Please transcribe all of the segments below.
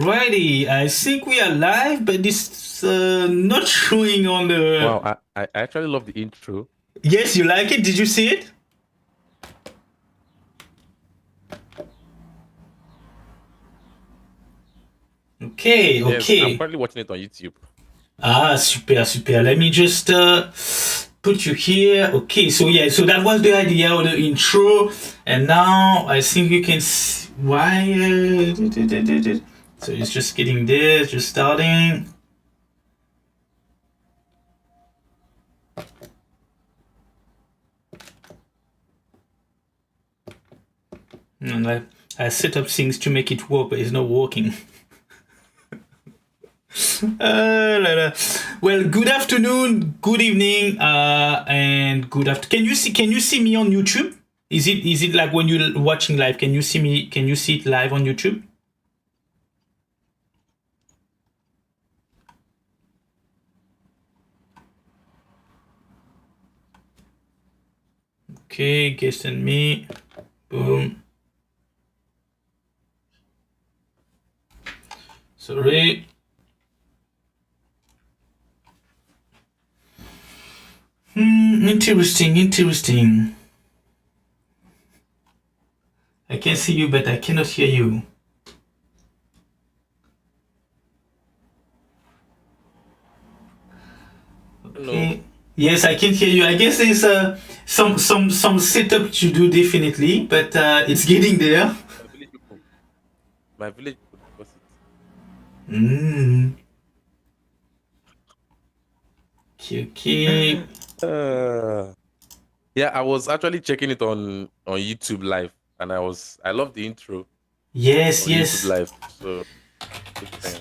Alrighty, I think we are live, but it's not showing on the... Wow, I actually love the intro. Yes, you like it? Did you see it? Okay, Yes, okay. I'm currently watching it on YouTube. Ah, super, super. Let me just put you here. Okay, so yeah, so that was the idea of the intro. And now I think you can see why... so it's just getting there, just starting. And I set up things to make it work, but it's not working. Well, good afternoon, good evening, and good after. Can you see me on YouTube? Is it like when you're watching live? Can you see me? Can you see it live on YouTube? Okay, guest and me. Boom. Sorry. Interesting. I can see you, but I cannot hear you. Okay. Hello. Yes, I can hear you. I guess there's some setup to do definitely, but it's getting there. My village people discuss it. Okay. Yeah, I was actually checking it on YouTube live, and I love the intro. Yes. YouTube live. So big fan.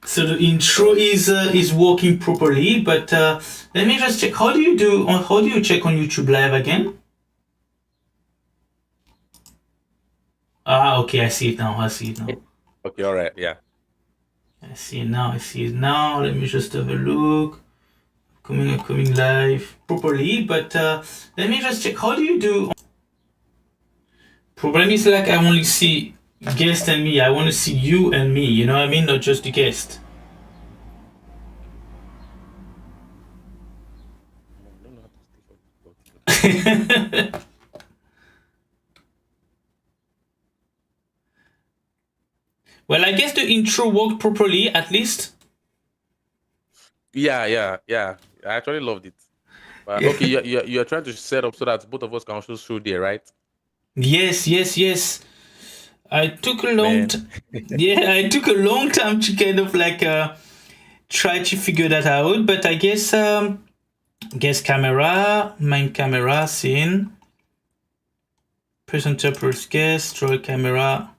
So the intro is working properly, but let me just check. How do you check on YouTube live again? Ah, okay, I see it now. Okay, all right, yeah. I see it now. Let me just have a look. Coming live properly, but let me just check. How do you do? Problem is like I only see guest and me. I want to see you and me. You know what I mean? Not just the guest. I don't know how to stay for this. Well, I guess the intro worked properly at least. Yeah. I actually loved it. But Yeah. okay, you're trying to set up so that both of us can also show there, right? Yes. I took a long I took a long time to kind of like try to figure that out, but I guess guest camera, main camera, scene, presenter first guest, draw camera.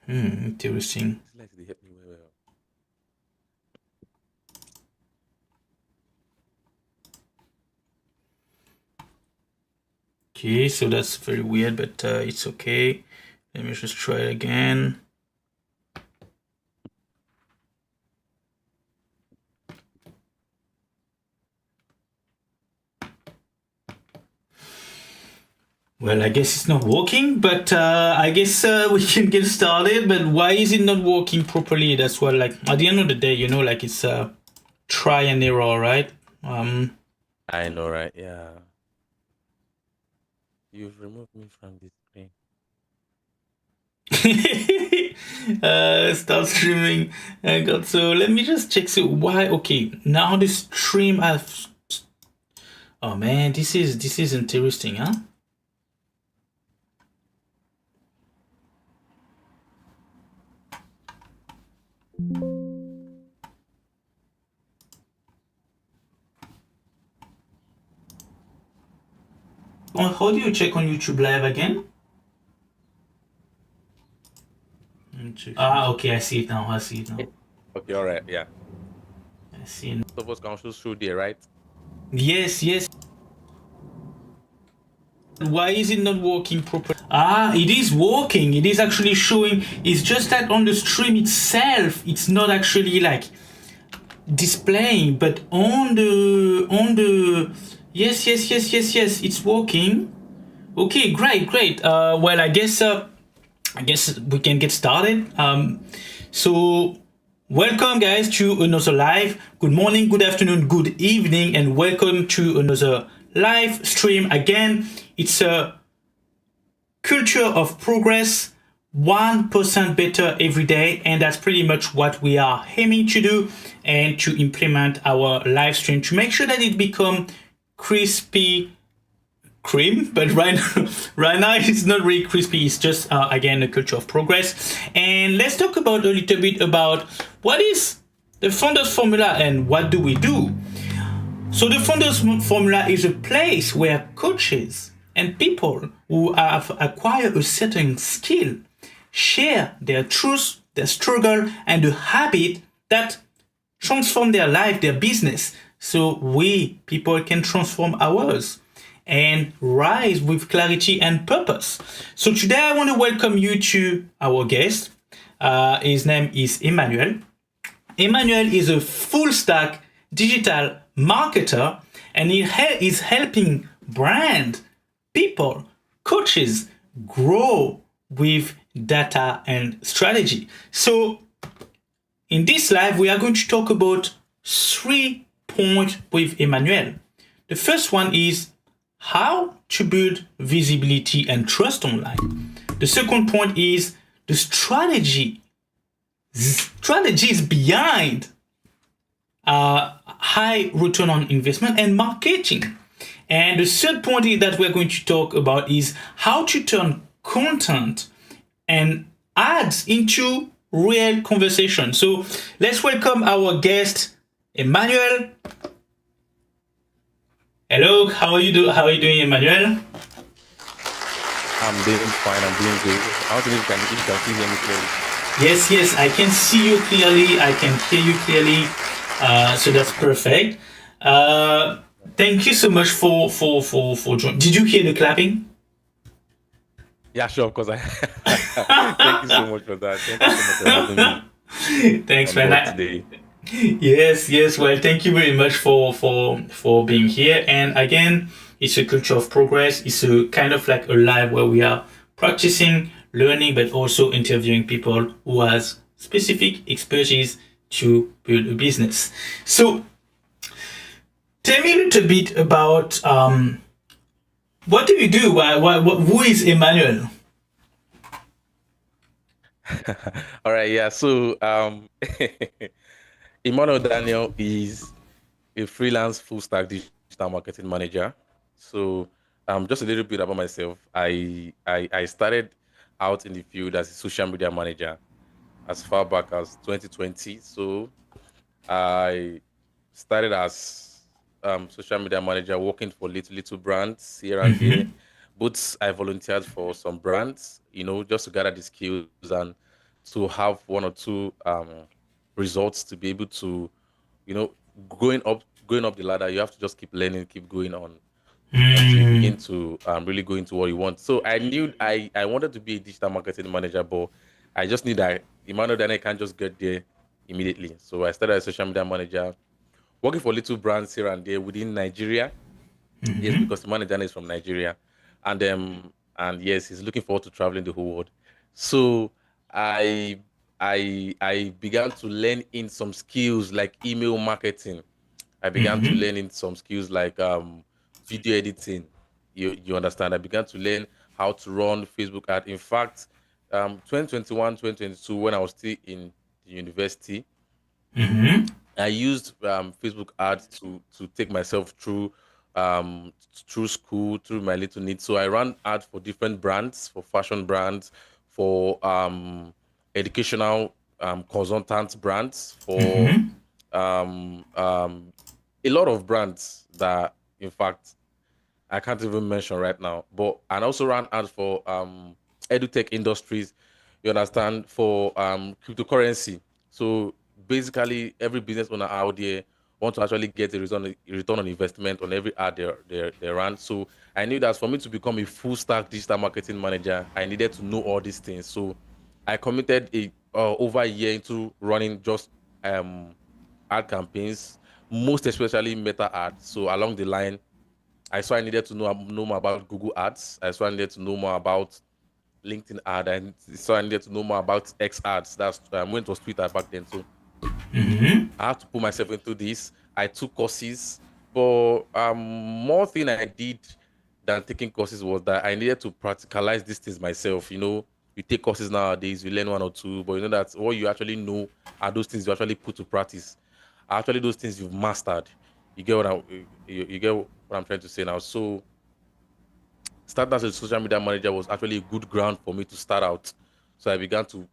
Interesting. Okay, so that's very weird, but it's okay. Let me just try it again. Well, I guess it's not working, but I guess we can get started. But why is it not working properly? That's what, like, at the end of the day, you know, like it's try and error, right? I know, right? Yeah. You've removed me from this screen. Start streaming. So let me just check. So why? Okay, now the stream has. Oh man, this is interesting, huh? How do you check on YouTube live again? Ah, okay, I see it now. Okay, all right, yeah. I see. Both of us can also show there, right? Yes. Why is it not working properly? Ah, it is working. It is actually showing. It's just that on the stream itself, it's not actually like displaying, but on the yes, it's working. Okay, great. Well, I guess I guess we can get started. So welcome guys to another live. Good morning, good afternoon, good evening, and welcome to another live stream. Again, it's a culture of progress, 1% better every day, and that's pretty much what we are aiming to do and to implement our live stream to make sure that it become crispy cream, but right now it's not really crispy. It's just again a culture of progress. And let's talk about a little bit about what is the founders formula and what do we do. So the founders formula is a place where coaches and people who have acquired a certain skill share their truth, their struggle, and the habit that transform their life, their business, so we people can transform ours and rise with clarity and purpose. So today I want to welcome you to our guest. His name is Emmanuel. Emmanuel is a full stack digital marketer, and he is helping brand, people, coaches grow with data and strategy. So in this live, we are going to talk about 3 points with Emmanuel. The first one is how to build visibility and trust online. The second point is the strategies behind high return on investment and marketing. And the third point that we're going to talk about is how to turn content and ads into real conversation. So let's welcome our guest, Emmanuel. Hello, how are you doing, Emmanuel? I'm doing fine. I'm doing good. I don't know if you can see me clearly. Yes, I can see you clearly. I can hear you clearly. So that's perfect. Thank you so much for joining. Did you hear the clapping? Yeah, sure, of course. Thank you so much for that. Thank you so much for having me. Thanks, man. Today. Yes. Well, thank you very much for being here. And again, it's a culture of progress. It's a kind of like a live where we are practicing, learning, but also interviewing people who has specific expertise to build a business. So, tell me a little bit about what do you do? Who is Emmanuel? All right, yeah. So, Emmanuel Daniel is a freelance full stack digital marketing manager. So, just a little bit about myself. I started out in the field as a social media manager as far back as 2020. So, I started as social media manager working for little brands here and there. But I volunteered for some brands, just to gather the skills and to have one or two results to be able to, you know, going up the ladder. You have to just keep learning, keep going on until you begin to really go into what you want. So I knew I wanted to be a digital marketing manager, but I just knew that Emmanuel then I can't just get there immediately. So I started as a social media manager, working for little brands here and there within Nigeria. Yes, because Emmanuel Dan is from Nigeria, and yes, he's looking forward to traveling the whole world. So I I began to learn in some skills like email marketing. I began to learn in some skills like video editing. You understand? I began to learn how to run Facebook ad. In fact, 2021, 2022, when I was still in the university, I used Facebook ads to take myself through school, through my little needs. So I ran ads for different brands, for fashion brands, for educational consultant brands, for a lot of brands that, in fact, I can't even mention right now. But and also ran ads for edutech industries. You understand, for cryptocurrency. So basically, every business owner out there want to actually get a return on investment on every ad they run. So I knew that for me to become a full stack digital marketing manager, I needed to know all these things. So I committed over a year into running just ad campaigns, most especially meta ads. So along the line, I saw I needed to know more about Google Ads. I saw I needed to know more about LinkedIn ad, and so I needed to know more about X ads. That's when it was Twitter back then. So I had to put myself into this. I took courses, but more thing I did than taking courses was that I needed to practicalize these things myself. You take courses nowadays, you learn one or two, but you know that what you actually know are those things you actually put to practice. Are actually those things you've mastered. You get what you get what I'm trying to say now. So starting as a social media manager was actually a good ground for me to start out. So I began to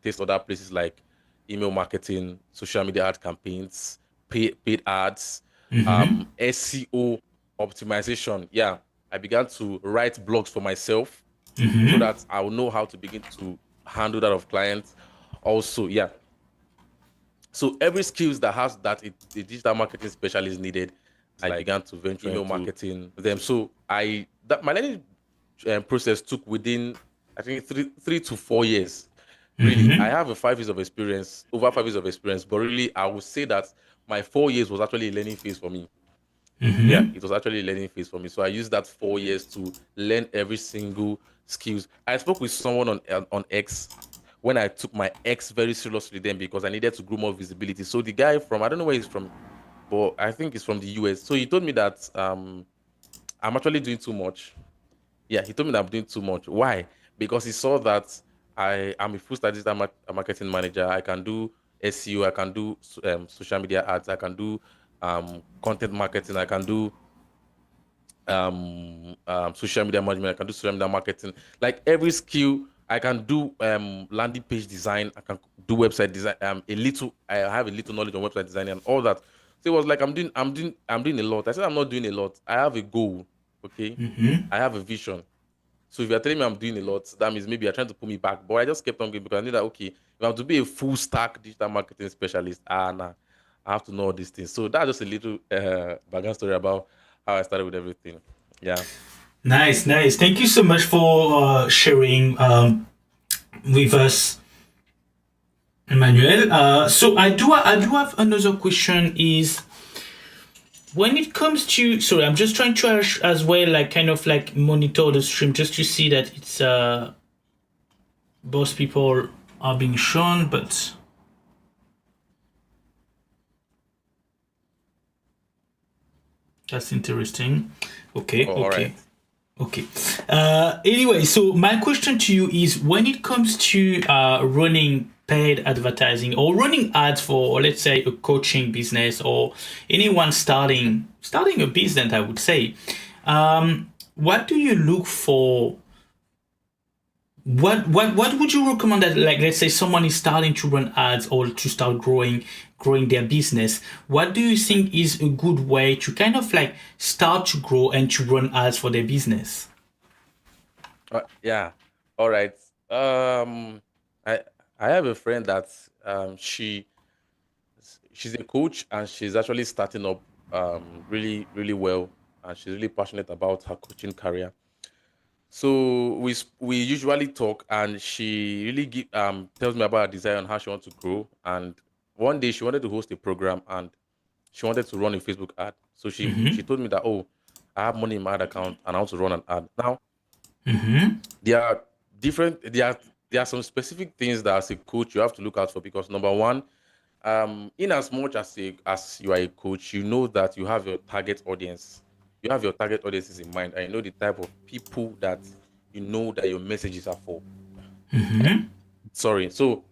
taste other places like email marketing, social media ad campaigns, paid ads, SEO optimization. Yeah, I began to write blogs for myself so that I will know how to begin to handle that of clients. Also, yeah. So every skills that has that the digital marketing specialist needed, I began to venture email marketing them. So my learning process took within, I think, three to 4 years. Really, I have over 5 years of experience, but really, I would say that my 4 years was actually a learning phase for me. Yeah, it was actually a learning phase for me. So I used that 4 years to learn every single skills. I spoke with someone on X when I took my X very seriously then because I needed to grow more visibility. So the guy from, I don't know where he's from, but I think he's from the US. So he told me that I'm actually doing too much. Yeah, he told me that I'm doing too much. Why? Because he saw that I am a full stack digital marketing manager. I can do SEO, I can do social media ads, I can do content marketing, I can do social media management, I can do social media marketing. Like every skill, I can do landing page design, I can do website design. I have a little knowledge on website design and all that. So it was like I'm doing a lot. I said I'm not doing a lot. I have a goal. Okay. I have a vision. So if you're telling me I'm doing a lot, that means maybe you're trying to pull me back. But I just kept on going because I knew that okay, if I have to be a full stack digital marketing specialist, nah, I have to know all these things. So that's just a little background story about how I started with everything. Yeah. Nice, nice. Thank you so much for sharing with us, Emmanuel. So I do have another question. Is when it comes to, sorry, I'm just trying to as well, like kind of like monitor the stream just to see that it's both people are being shown, but that's interesting. Okay, Oh, all okay. right. Okay. Anyway, so my question to you is when it comes to running paid advertising or running ads for, let's say, a coaching business or anyone starting a business, I would say, what do you look for? What would you recommend that, like, let's say someone is starting to run ads or to start growing their business? What do you think is a good way to kind of like start to grow and to run ads for their business? Yeah. All right. Um, I I have a friend that she's a coach and she's actually starting up really really well and she's really passionate about her coaching career. So we usually talk, and she really tells me about her desire and how she wants to grow. And one day she wanted to host a program, and she wanted to run a Facebook ad. So she told me that, oh, I have money in my ad account and I want to run an ad. Now there are different there are some specific things that as a coach you have to look out for because number one, in as much as you are a coach, you know that you have your target audience. You have your target audiences in mind, and you know the type of people that you know that your messages are for. Sorry. So,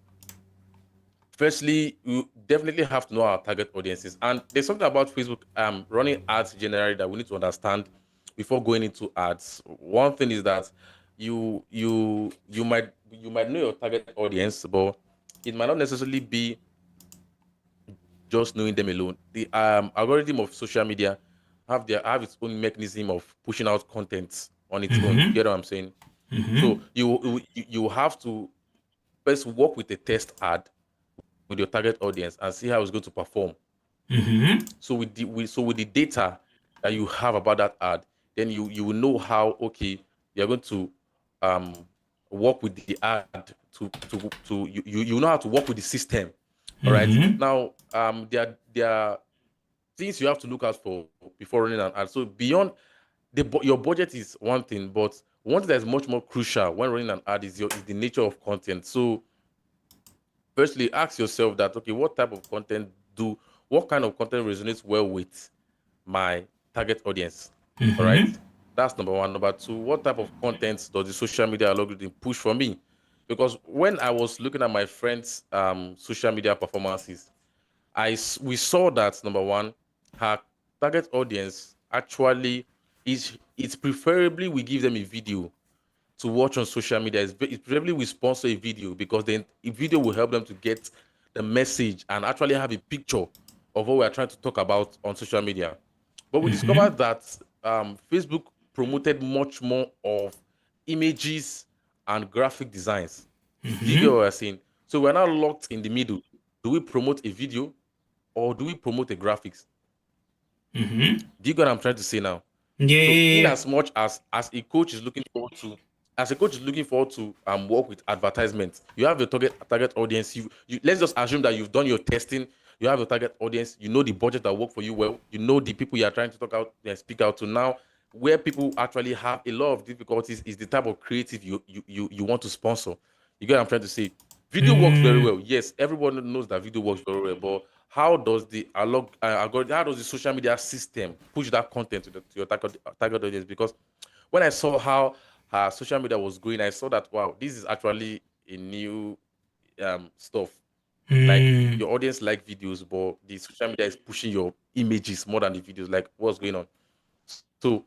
firstly, you definitely have to know our target audiences. And there's something about Facebook running ads generally that we need to understand before going into ads. One thing is that you might know your target audience, but it might not necessarily be just knowing them alone. The algorithm of social media have its own mechanism of pushing out content on its own. You get what I'm saying? So you have to first work with a test ad with your target audience and see how it's going to perform. So with the data that you have about that ad, then you will know how okay you're going to um work with the ad to you know how to work with the system. All right. Now there are things you have to look out for before running an ad. So beyond your budget is one thing, but one thing that is much more crucial when running an ad is the nature of content. So firstly, ask yourself that, okay, what type of content what kind of content resonates well with my target audience? All right. That's number one. Number two, what type of content does the social media algorithm push for me? Because when I was looking at my friends' social media performances, we saw that number one, her target audience actually it's preferably we give them a video to watch on social media. It's preferably we sponsor a video, because then a video will help them to get the message and actually have a picture of what we are trying to talk about on social media. But we discovered that Facebook promoted much more of images and graphic designs. Do you get what I'm saying? So we're now locked in the middle. Do we promote a video or do we promote a graphics? Do you get what I'm trying to say now? Yeah. So in as much as a coach is looking forward to work with advertisements, you have your target audience. You let's just assume that you've done your testing. You have your target audience. You know the budget that work for you well. You know the people you are trying to speak out to. Now, where people actually have a lot of difficulties is the type of creative you want to sponsor. You get what I'm trying to say? Video works very well. Yes, everyone knows that video works very well, but how does the how does the social media system push that content to your target audience? Because when I saw how her social media was going, I saw that, wow, this is actually a new stuff. Like, your audience like videos, but the social media is pushing your images more than the videos. Like, what's going on? So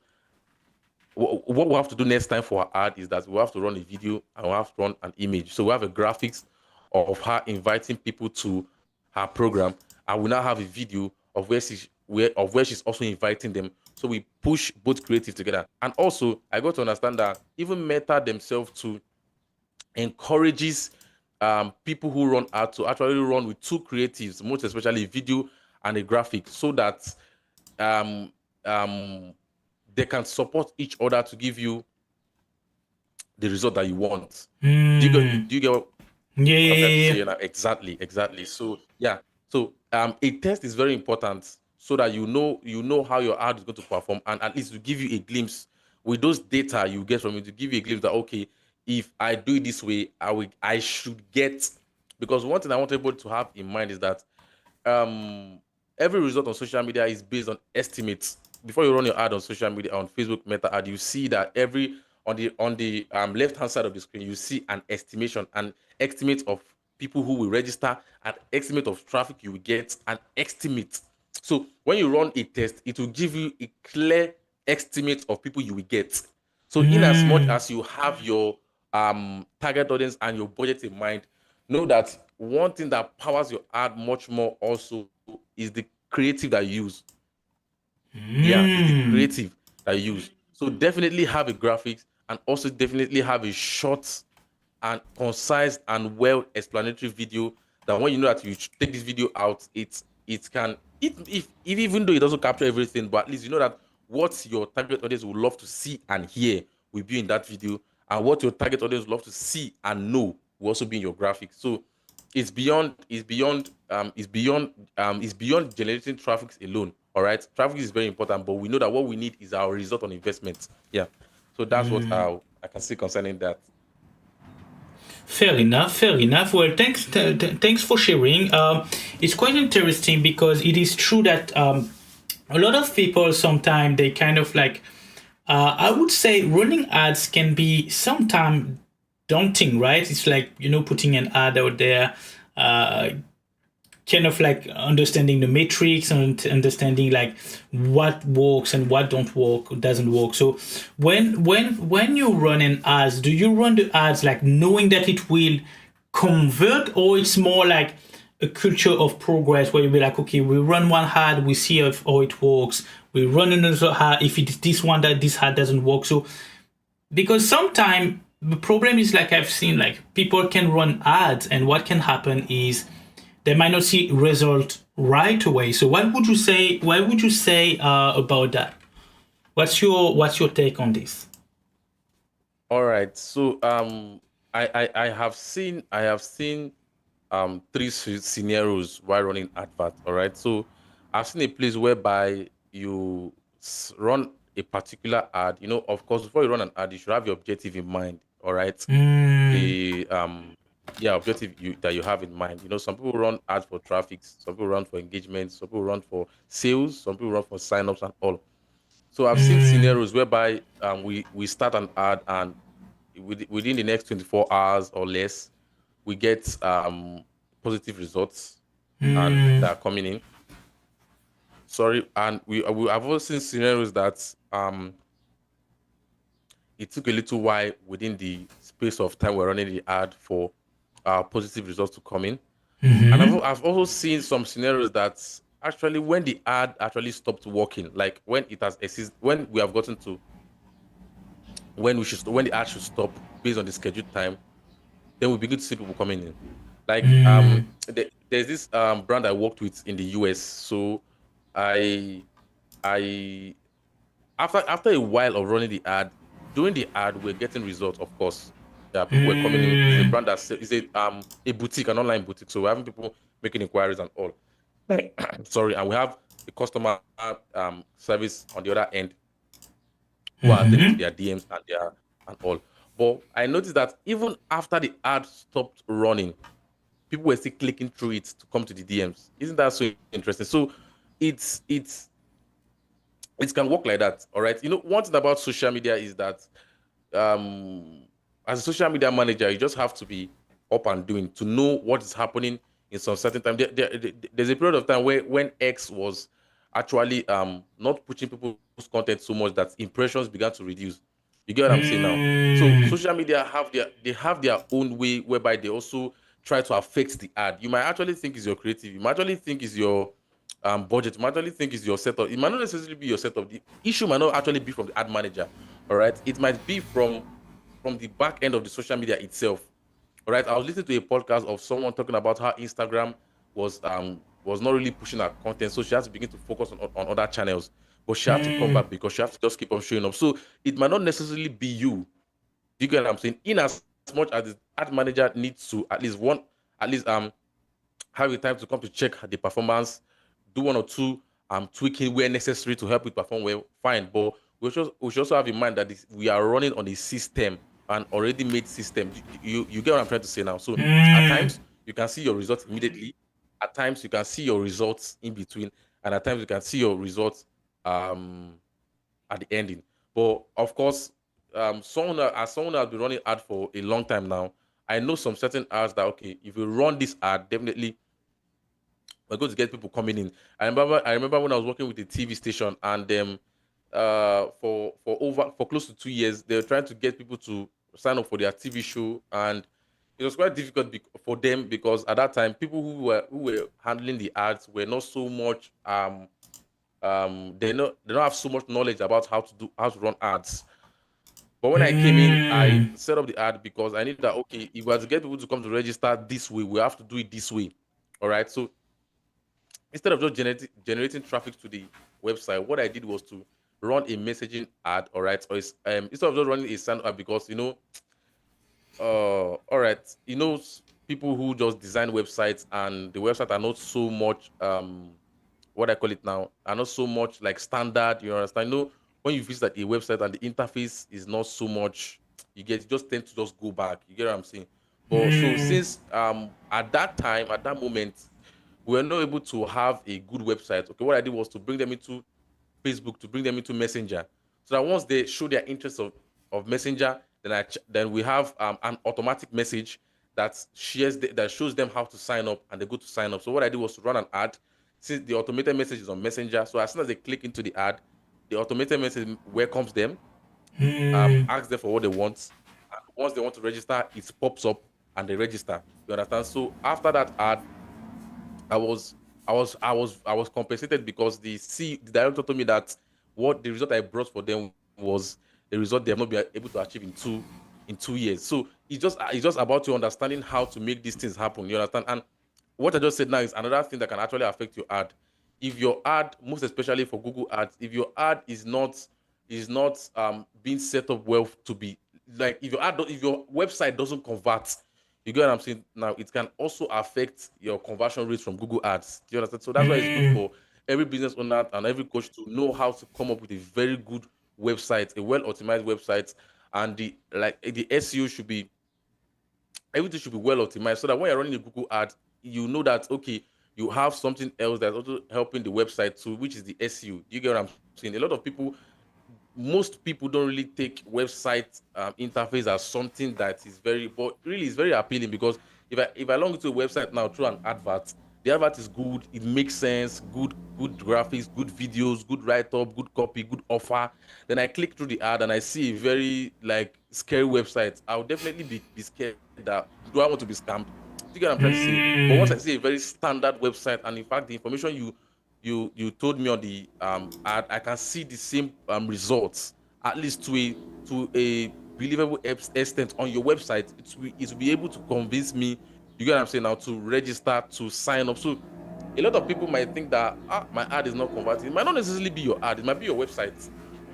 what we have to do next time for our ad is that we have to run a video and we have to run an image. So we have a graphics of her inviting people to her program, and we now have a video of where she's also inviting them. So we push both creative together. And also, I got to understand that even Meta themselves too encourages people who run art to actually run with two creatives, most especially video and a graphic, so that um, um, they can support each other to give you the result that you want. Do you get what I'm trying to say now? Exactly. So yeah. So a test is very important, so that you know how your ad is going to perform, and at least to give you a glimpse with those data you get from it, to give you a glimpse that, okay, if I do it this way, I should get. Because one thing I want everybody to have in mind is that every result on social media is based on estimates. Before you run your ad on social media, on Facebook Meta ad, you see that on the left hand side of the screen, you see an estimate of people who will register, an estimate of traffic you will get, an estimate. So when you run a test, it will give you a clear estimate of people you will get. So in as much as you have your target audience and your budget in mind, know that one thing that powers your ad much more also is the creative that you use. Yeah, it's the creative that you use. So definitely have a graphics, and also definitely have a short and concise and well explanatory video, that when you know that you take this video out, it can, if even though it doesn't capture everything, but at least you know that what your target audience would love to see and hear will be in that video, and what your target audience would love to see and know will also be in your graphics. So it's beyond generating traffic alone. All right, traffic is very important, but we know that what we need is our result on investment. Yeah, so that's what I can say concerning that. Fair enough. Well, thanks for sharing. It's quite interesting because it is true that a lot of people sometimes they kind of like, I would say running ads can be sometimes daunting, right? It's like, putting an ad out there, kind of like understanding the matrix and understanding like what works and what doesn't work. So when you run an ads, do you run the ads like knowing that it will convert, or it's more like a culture of progress where you be like, okay, we run one ad, we see how it works, we run another ad, if it's this one that this ad doesn't work. So because sometimes the problem is, like, I've seen like people can run ads and what can happen is they might not see result right away. So what would you say about that? What's your take on this? All right. So I have seen three scenarios while running advert. All right. So I've seen a place whereby you run a particular ad, of course, before you run an ad, you should have your objective in mind. All right. The objective that you have in mind. Some people run ads for traffic, some people run for engagement, some people run for sales, some people run for signups and all. So I've seen scenarios whereby we start an ad, and within the next 24 hours or less, we get positive results and that are coming in. Sorry, and I've also seen scenarios that it took a little while within the space of time we're running the ad for positive results to come in. And I've also seen some scenarios that actually when the ad actually stopped working, like when it has when we have gotten to when the ad should stop based on the scheduled time, then we begin to see people coming in. Like there's this brand I worked with in the US. So I after a while of running the ad, doing the ad, we're getting results, of course. People were coming in. It's a brand is a boutique, an online boutique. So we're having people making inquiries and all. Sorry, and we have the customer service on the other end who are attending to their DMs and all. But I noticed that even after the ad stopped running, people were still clicking through it to come to the DMs. Isn't that so interesting? So it can work like that. All right. One thing about social media is that as a social media manager, you just have to be up and doing to know what is happening in some certain time. There's a period of time when X was actually not pushing people's content so much that impressions began to reduce. You get what I'm saying now? So social media have their own way whereby they also try to affect the ad. You might actually think is your creative. You might actually think is your budget. You might actually think is your setup. It might not necessarily be your setup. The issue might not actually be from the ad manager. All right. It might be from the back end of the social media itself. All right. I was listening to a podcast of someone talking about how Instagram was not really pushing her content, so she has to begin to focus on other channels. But she had to come back because she has to just keep on showing up. So it might not necessarily be you. Do you get what I'm saying? In as much as the ad manager needs to at least have a time to come to check the performance, do one or two tweaking where necessary to help it perform well, fine. But we should also have in mind that we are running on a system, an already made system. You get what I'm trying to say now? So at times you can see your results immediately. At times you can see your results in between, and at times you can see your results at the ending. But of course, someone who has been running ad for a long time now, I know some certain ads that okay, if you run this ad, definitely we're going to get people coming in. I remember when I was working with a TV station, and for close to 2 years, they were trying to get people to sign up for their TV show, and it was quite difficult for them because at that time, people who were handling the ads were not so much they don't have so much knowledge about how to run ads. But when I came in, I set up the ad because I needed that. Okay, if we are to get people to come to register this way, we have to do it this way. All right, so instead of just generating traffic to the website, what I did was to run a messaging ad. All right, or instead of just running a sign ad, because all right, people who just design websites and the website are not so much what I call it now, are not so much like standard. You understand? When you visit a website and the interface is not so much, you just tend to just go back. You get what I'm saying? But so since at that moment, we were not able to have a good website. Okay, what I did was to bring them into Facebook, to bring them into Messenger, so that once they show their interest of Messenger, then we have an automatic message that shows them how to sign up, and they go to sign up. So what I did was to run an ad, since the automated message is on Messenger. So as soon as they click into the ad, the automated message welcomes them, asks them for what they want, and once they want to register, it pops up and they register. You understand? So after that ad, I was compensated because the director told me that what the result I brought for them was the result they have not been able to achieve in 2 years. So it's just about you understanding how to make these things happen. You understand? And what I just said now is another thing that can actually affect your ad. If your ad, most especially for Google Ads, if your ad is not being set up well to be like, if your website doesn't convert, you get what I'm saying? Now it can also affect your conversion rates from Google Ads. Do you understand? So that's why it's good for every business owner and every coach to know how to come up with a very good website, a well optimized website, and the SEO should be, everything should be well optimized, so that when you're running a Google ad, you know that okay, you have something else that's also helping the website too, which is the SEO. You get what I'm saying? A lot of people, most people don't really take website interface as something that is very, but really it's very appealing, because if I log into a website now through an advert, the advert is good, it makes sense, good graphics, good videos, good write up, good copy, good offer. Then I click through the ad and I see a very like scary website. I'll definitely be scared that, do I want to be scammed? Do you get what I'm trying to say? But once I see a very standard website, and in fact the information you told me on the ad, I can see the same results, at least to a believable extent on your website. It will be able to convince me, you get what I'm saying now, to register, to sign up. So a lot of people might think that my ad is not converting. It might not necessarily be your ad, it might be your website.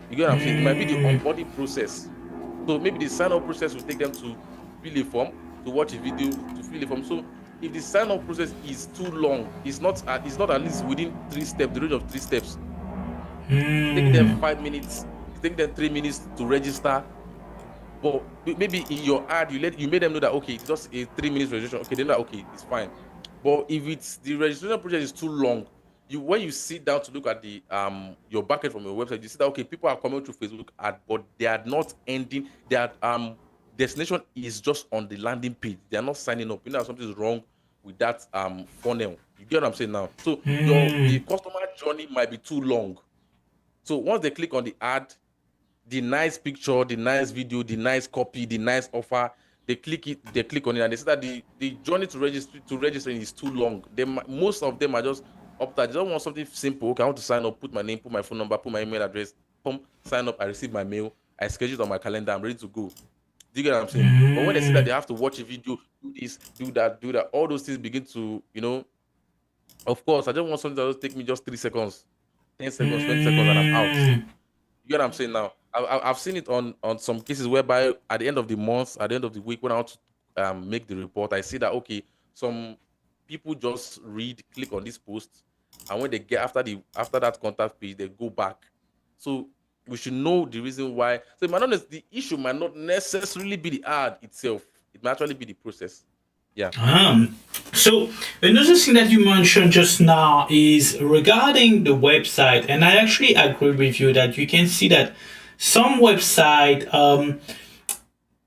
You get what I'm saying? It might be the onboarding process. So maybe the sign up process will take them to fill a form, to watch a video, to fill a form. So if the sign up process is too long, it's not at least within 3 steps, the range of 3 steps. It's taking them 5 minutes, it's taking them 3 minutes to register. But maybe in your ad, you made them know that okay, it's just a 3 minutes registration. Okay, then that okay, it's fine. But if it's the registration process is too long, when you sit down to look at the your backend from your website, you see that okay, people are coming through Facebook ad, but they are not ending. Their destination is just on the landing page. They are not signing up. You know, something is wrong with that funnel. You get what I'm saying now? So the customer journey might be too long. So once they click on the ad, the nice picture, the nice video, the nice copy, the nice offer, they click on it, and they say that the journey to registering is too long. Most of them are just up that they don't want something simple. Okay, I want to sign up, put my name, put my phone number, put my email address, sign up, I receive my mail, I schedule it on my calendar, I'm ready to go. Do you get what I'm saying? But when they see that they have to watch a video, do this, do that, all those things begin to, of course, I just want something that will take me just 3 seconds, 10 seconds, 20 seconds, and I'm out. You get what I'm saying now? I've seen it on some cases whereby at the end of the month, at the end of the week, when I want to make the report, I see that okay, some people just click on this post, and when they get after that contact page, they go back. So we should know the reason why. So the issue might not necessarily be the ad itself. It might actually be the process. Yeah. So another thing that you mentioned just now is regarding the website, and I actually agree with you that you can see that some website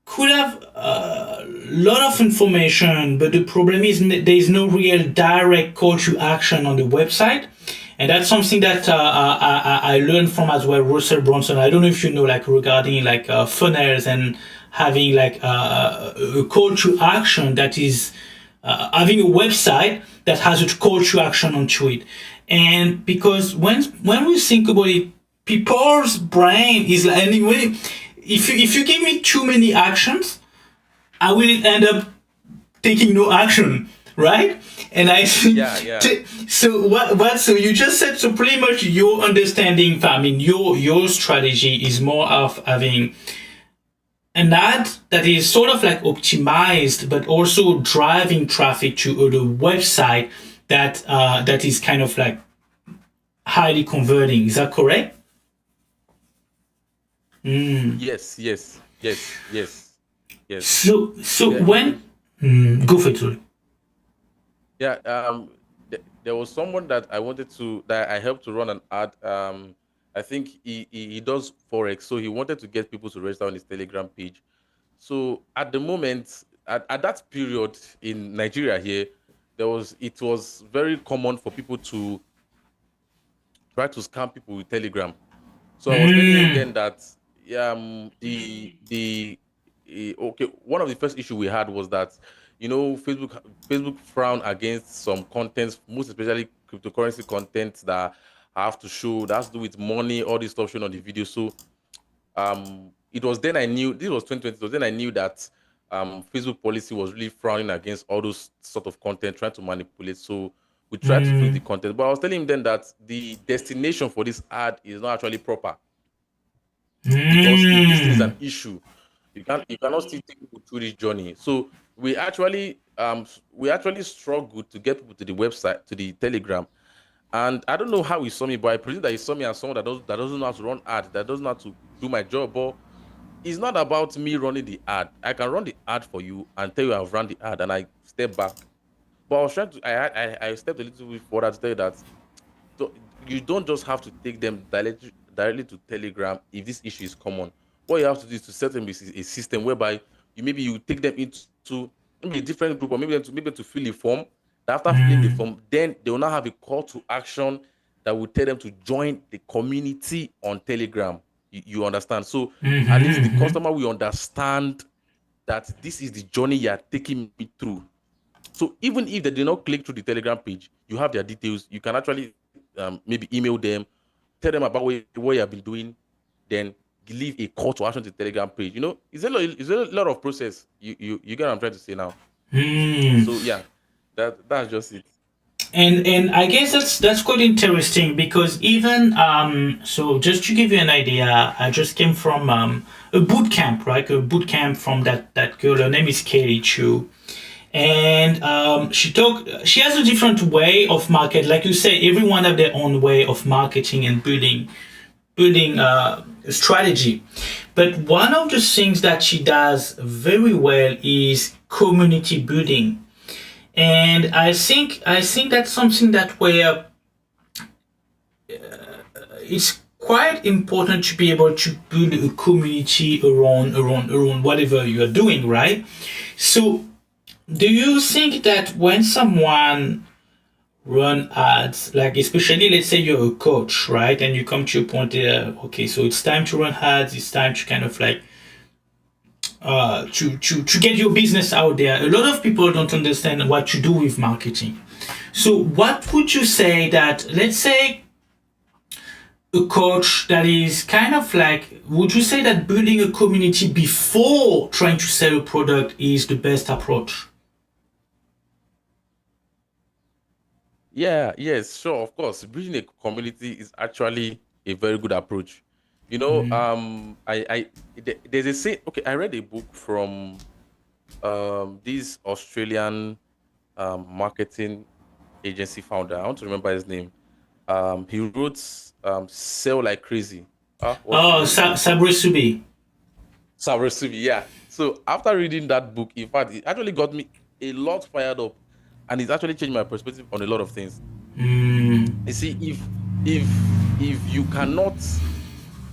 could have a lot of information, but the problem is there is no real direct call to action on the website. And that's something that I learned from as well Russell Brunson. I don't know if you know, like regarding like funnels and having like a call to action that is having a website that has a call to action onto it. And because when we think about it, people's brain is like, anyway, if you give me too many actions, I will end up taking no action, right? And I think so so you just said, so pretty much your understanding, I mean your strategy is more of having an ad that is sort of like optimized, but also driving traffic to the website that is kind of like highly converting. Is that correct? Yes. So Yeah. when go for it, sorry. Yeah. There was someone that I helped to run an ad. I think he does forex, so he wanted to get people to register on his Telegram page. So at the moment, at that period in Nigeria here, it was very common for people to try to scam people with Telegram. So I was telling him then that okay, one of the first issue we had was that Facebook frown against some contents, most especially cryptocurrency content that have to show, that has to do with money, all this stuff shown on the video. So it was then I knew, this was 2020, so then I knew that Facebook policy was really frowning against all those sort of content, trying to manipulate. So we tried to fix the content, but I was telling him then that the destination for this ad is not actually proper, because if this is an issue, you cannot still take people through this journey. So we actually struggled to get people to the website, to the Telegram, And I don't know how he saw me, but I presume that he saw me as someone that doesn't know how to run ad, that doesn't know how to do my job. But it's not about me running the ad. I can run the ad for you and tell you I've run the ad, and I step back. But I was trying to, I stepped a little bit further to tell you that you don't just have to take them directly to Telegram if this issue is common. What you have to do is to set them a system whereby you take them into maybe a different group, or maybe to fill a form. After filling the form, then they will now have a call to action that will tell them to join the community on Telegram. You understand? So at least the customer will understand that this is the journey you are taking me through. So even if they did not click through the Telegram page, you have their details. You can actually maybe email them, tell them about what you have been doing, then leave a call to action to the Telegram page. It's a lot of process. You get what I'm trying to say now. So yeah, that's just it. And I guess that's quite interesting because even so just to give you an idea, I just came from a boot camp, right? A boot camp from that girl. Her name is Katie Chu, and she has a different way of market. Like you say, everyone have their own way of marketing and building a strategy. But one of the things that she does very well is community building. And I think that's something that where it's quite important to be able to build a community around whatever you are doing, right? So do you think that when someone run ads, like especially let's say you're a coach, right, and you come to a point there, okay, so it's time to run ads, it's time to kind of like to get your business out there. A lot of people don't understand what to do with marketing. So what would you say that, let's say, a coach that is kind of like, would you say that building a community before trying to sell a product is the best approach? Yeah, yes, sure, of course. Building a community is actually a very good approach. There's a say. Okay, I read a book from this Australian marketing agency founder. I want to remember his name. He wrote "Sell Like Crazy." What's his Oh, name again? Sabri Subi. Sabrasubi, yeah. So after reading that book, in fact, it actually got me a lot fired up, and it actually changed my perspective on a lot of things. You see, if you cannot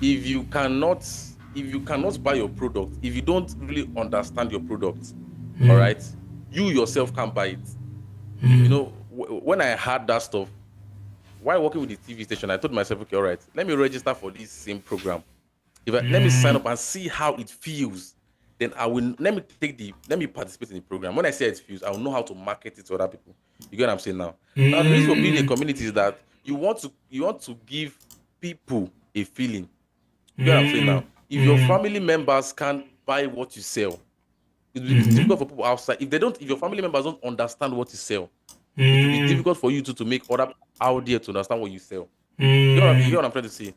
if you cannot if you cannot buy your product, if you don't really understand your product, all right, you yourself can't buy it. When I had that stuff while working with the TV station, I told myself, okay, all right, let me register for this same program. Let me sign up and see how it feels. Then let me participate in the program. When I say it feels, I will know how to market it to other people. You get what I'm saying now? Now the reason for building a community is that you want to give people a feeling. You get what I'm saying now? If your family members can't buy what you sell, it will be difficult for people outside. If your family members don't understand what you sell, it will be difficult for you to make other people out there to understand what you sell. You get what I'm trying to say?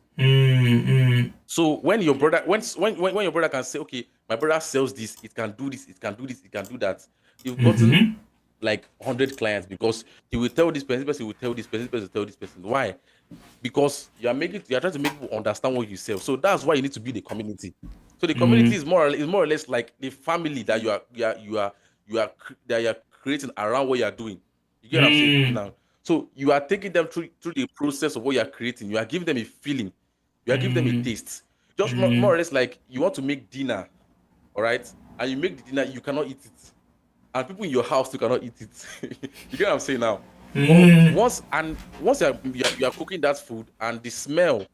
So when your brother when your brother can say, okay, my brother sells this, it can do this, it can do this, it can do that, you've gotten like 100 clients, because he will tell this person will tell this person, will tell this person. Why? Because you're trying to make people understand what you sell. So that's why you need to build a community. So the community is more or less like the family that you are creating around what you are doing. You get what I'm saying now? So you are taking them through the process of what you are creating. You are giving them a feeling. You are giving them a taste. Just more or less like you want to make dinner, all right? And you make the dinner, you cannot eat it. And people in your house too cannot eat it. You get what I'm saying now? But once you are cooking that food and the smell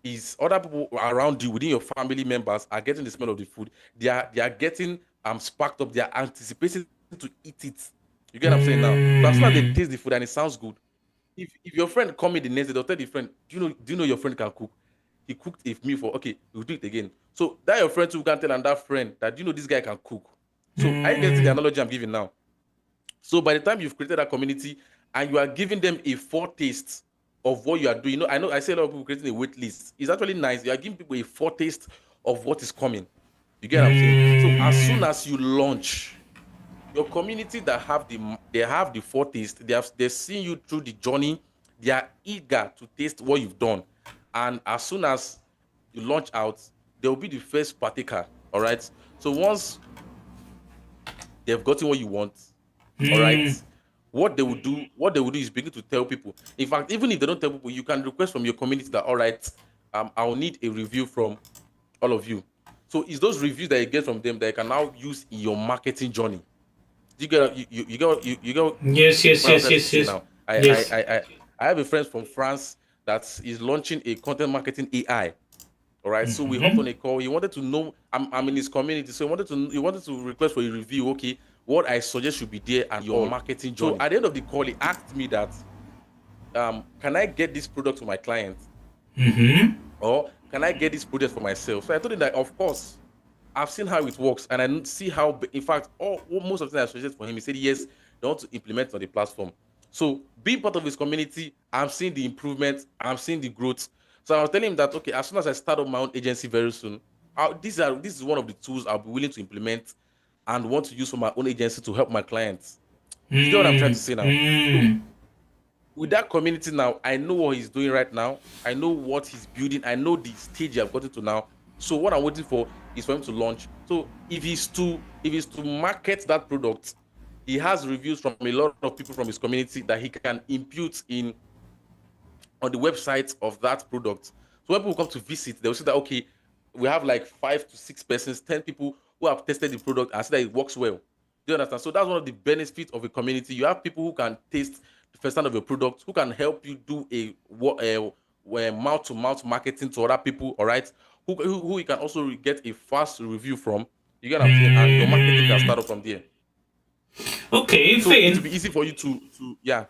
is other people around you within your family members are getting the smell of the food, they are getting sparked up, they are anticipating to eat it. You get what I'm saying now? So as soon as they taste the food and it sounds good, if your friend come in the next day, they'll tell the friend, do you know your friend can cook? He cooked a meal for, okay, we'll do it again. So that your friend too can tell another friend that, this guy can cook. So are you getting the analogy I'm giving now? So by the time you've created that community and you are giving them a foretaste of what you are doing, I know I say a lot of people creating a wait list. It's actually nice. You are giving people a foretaste of what is coming. You get what I'm saying? So as soon as you launch, your community that have the foretaste, they've seen you through the journey, they are eager to taste what you've done. And as soon as you launch out, they'll be the first partaker. All right. So once they've gotten what you want, all right, what they will do is begin to tell people. In fact, even if they don't tell people, you can request from your community that, all right, I'll need a review from all of you. So it's those reviews that you get from them that you can now use in your marketing journey. You get you get Yes, yes, what I'm yes, trying to yes, say yes. now. Yes. I have a friend from France that is launching a content marketing AI. All right. So we hopped on a call. He wanted to know I'm in his community. So he wanted to request for a review. Okay, what I suggest should be there and your marketing journey. So at the end of the call, he asked me that can I get this product to my clients? Or can I get this product for myself? So I told him that of course. I've seen how it works, and I see how. In fact, most of the things I suggested for him, he said yes, they want to implement it on the platform. So being part of his community, I'm seeing the improvement, I'm seeing the growth. So I was telling him that okay, as soon as I start up my own agency very soon, this is one of the tools I'll be willing to implement and want to use for my own agency to help my clients. You get what I'm trying to say now? So with that community now, I know what he's doing right now. I know what he's building. I know the stage I've gotten to now. So what I'm waiting for is for him to launch. So if he's to market that product, he has reviews from a lot of people from his community that he can impute in on the website of that product. So when people come to visit, they'll see that okay, we have like 5 to 6 persons, 10 people who have tested the product and see that it works well. Do you understand? So that's one of the benefits of a community. You have people who can taste the first hand of your product, who can help you do a mouth-to-mouth marketing to other people. All right, who you can also get a fast review from. You get what I'm saying? And your marketing can start up from there. Okay, So it fair. will be easy for you to yeah.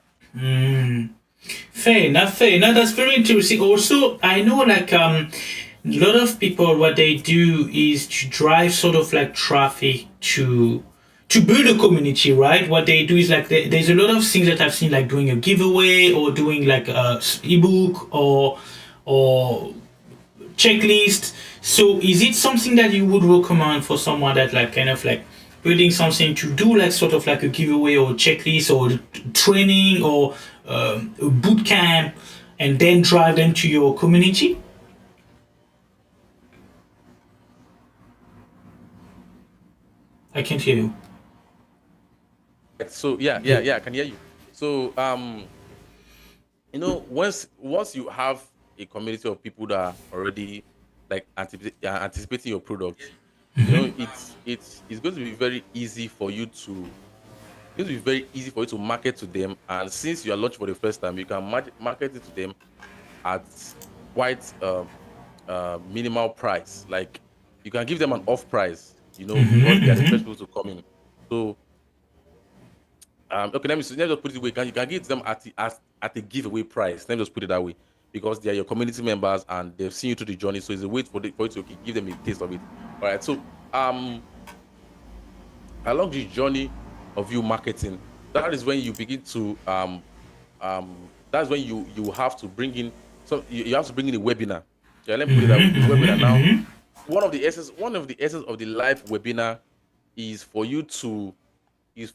Fair enough, fair enough. That's very interesting. Also, I know like a lot of people what they do is to drive sort of like traffic to build a community, right? What they do is like there's a lot of things that I've seen like doing a giveaway or doing like a ebook or checklist. So is it something that you would recommend for someone that like kind of like building something to do like sort of like a giveaway or checklist or training or a boot camp and then drive them to your community? I can't hear you. So yeah, I can hear you. So once you have a community of people that are already like anticipating your product, it's going to be very easy for you to market to them. And since you are launched for the first time, you can market it to them at quite minimal price. Like you can give them an off price, because they are the first people to come in. So okay, let me just put it away. You can give them at a giveaway price. Let me just put it that way, because they are your community members and they've seen you through the journey. So it's a way for you to give them a taste of it. All right. So along the journey of you marketing, that is when you begin to that's when you have to bring in you have to bring in a webinar. Yeah, let me put it that way. A webinar now. One of the essence of the live webinar is for you to you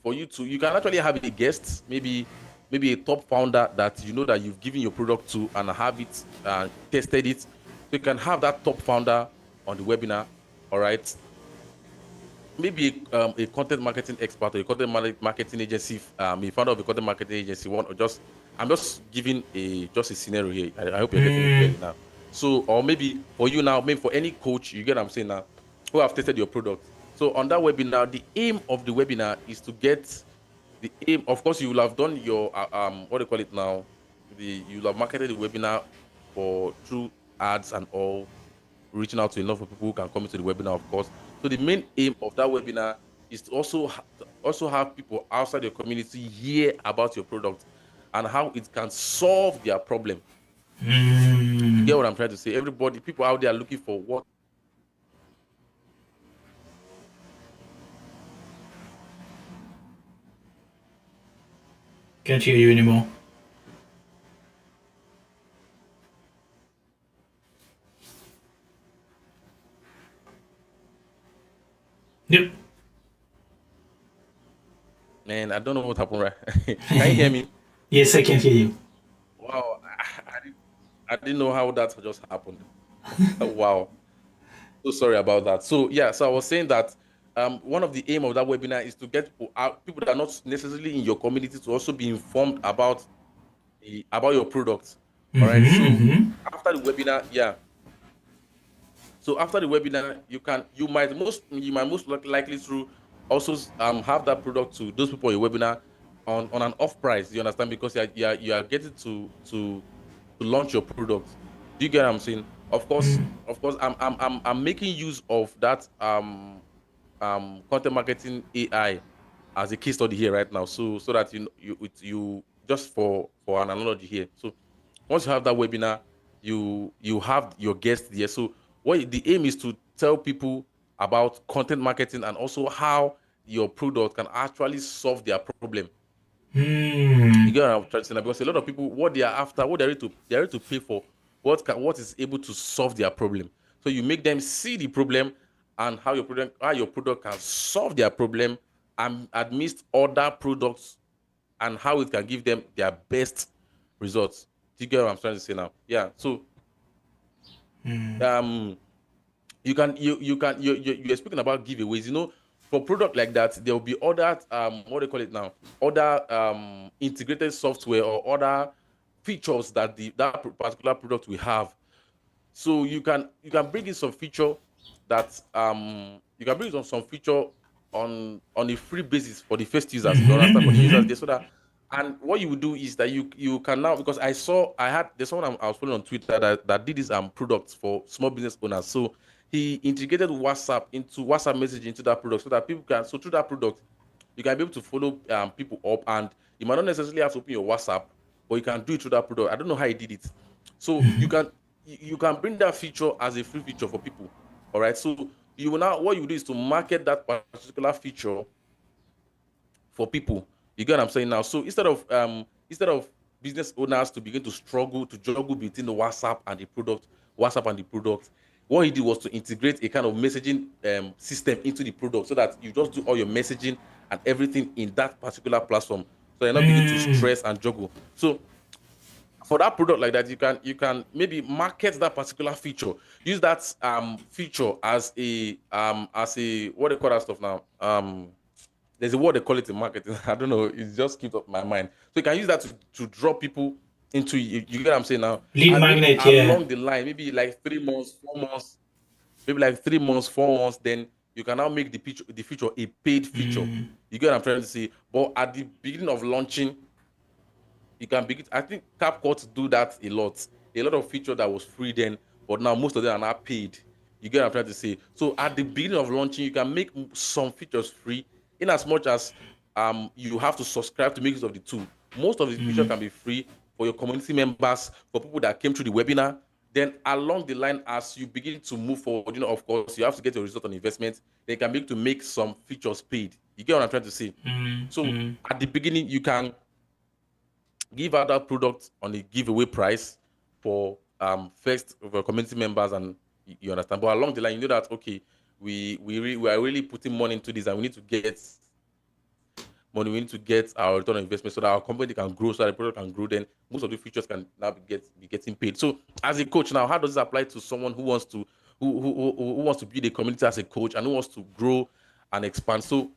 can actually have a guest, maybe a top founder that you know that you've given your product to and have it tested it. So you can have that top founder on the webinar. All right. Maybe a content marketing expert or a content marketing agency, a founder of a content marketing agency. I'm just giving just a scenario here. I hope you're getting it clearly now. So, or maybe for you now, maybe for any coach, you get what I'm saying now, who have tested your product. So on that webinar, the aim of the webinar is to get the aim. Of course, you will have done your what do you call it now? You will have marketed the webinar through ads and all, reaching out to enough of people who can come into the webinar, of course. So the main aim of that webinar is to also have people outside your community hear about your product and how it can solve their problem. You get what I'm trying to say? People out there are looking for what. Can't hear you anymore. Yep. Man, I don't know what happened, right? Can you hear me? Yes, I can hear you. Wow, I didn't know how that just happened. Wow. So sorry about that. So yeah, so I was saying that one of the aim of that webinar is to get people that are not necessarily in your community to also be informed about your products. All right. So after the webinar, yeah. So after the webinar, you might most likely to also have that product to those people in your webinar on an off price. You understand? Because you are getting to launch your product. Do you get what I'm saying? Of course, I'm making use of that content marketing AI as a case study here right now. So that you just for an analogy here. So once you have that webinar, you have your guests there. So what the aim is to tell people about content marketing and also how your product can actually solve their problem. You get what I'm trying to say? Because a lot of people, what they are after, what they're ready to pay for, what is able to solve their problem. So you make them see the problem and how your product can solve their problem and amidst other products and how it can give them their best results. Do you get what I'm trying to say now? Yeah. So um you're speaking about giveaways. For product like that, there will be other what do you call it now? Other integrated software or other features that that particular product will have. So you can bring in some feature that you can bring in some feature on a free basis for the first users. You understand, for the users there, so that, and what you will do is that you can now, because there's someone I was following on Twitter that did this products for small business owners. So he integrated WhatsApp message into that product, so that people can, so through that product you can be able to follow people up, and you might not necessarily have to open your WhatsApp, but you can do it through that product. I don't know how he did it. So you can bring that feature as a free feature for people. All right. So what you do is to market that particular feature for people. You get what I'm saying now? So instead of business owners to begin to struggle to juggle between the WhatsApp and the product, what he did was to integrate a kind of messaging system into the product, so that you just do all your messaging and everything in that particular platform. So you're not begin to stress and juggle. So for that product like that, you can maybe market that particular feature. Use that feature as a what they call that stuff now. There's a word they call it in marketing. I don't know. It just keeps up my mind. So you can use that to draw people into you get what I'm saying now. Lead And maybe magnet, yeah. along the line, maybe like 3 months, 4 months, maybe like 3 months, 4 months, then you can now make the feature a paid feature. You get what I'm trying to say? But at the beginning of launching, you can begin. I think CapCut do that a lot. A lot of feature that was free then, but now most of them are now paid. You get what I'm trying to say? So at the beginning of launching, you can make some features free, in as much as you have to subscribe to make use of the tool. Most of the feature can be free for your community members, for people that came through the webinar. Then along the line, as you begin to move forward, of course, you have to get a result on investment. They can begin to make some features paid. You get what I'm trying to say? So at the beginning, you can give out that product on a giveaway price for first for community members, and you understand. But along the line, you know that okay, we are really putting money into this, and we need to get money. We need to get our return on investment so that our company can grow, so that the product can grow. Then most of the features can now be getting paid. So as a coach now, how does this apply to someone who wants to who wants to build a community as a coach and who wants to grow and expand? So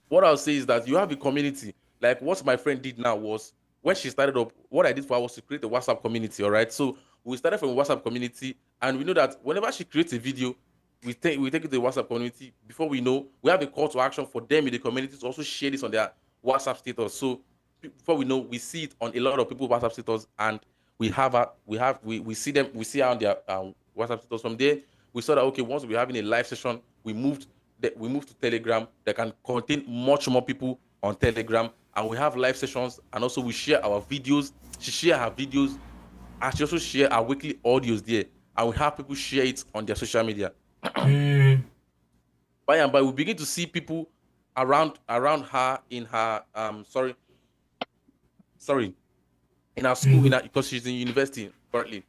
what I'll say is that you have a community. Like what my friend did now was, when she started up, what I did for her was to create a WhatsApp community. All right. So we started from a WhatsApp community, and we know that whenever she creates a video, we take it to the WhatsApp community. Before we know, we have a call to action for them in the community to also share this on their WhatsApp status. So before we know, we see it on a lot of people's WhatsApp status, and we see them, we see her on their WhatsApp status. From there, we saw that okay, once we're having a live session, we moved to Telegram that can contain much more people on Telegram, and we have live sessions, and also we share our videos. She share her videos, and she also share our weekly audios there, and we have people share it on their social media. By and by, we begin to see people around her in her in our school, because she's in university currently.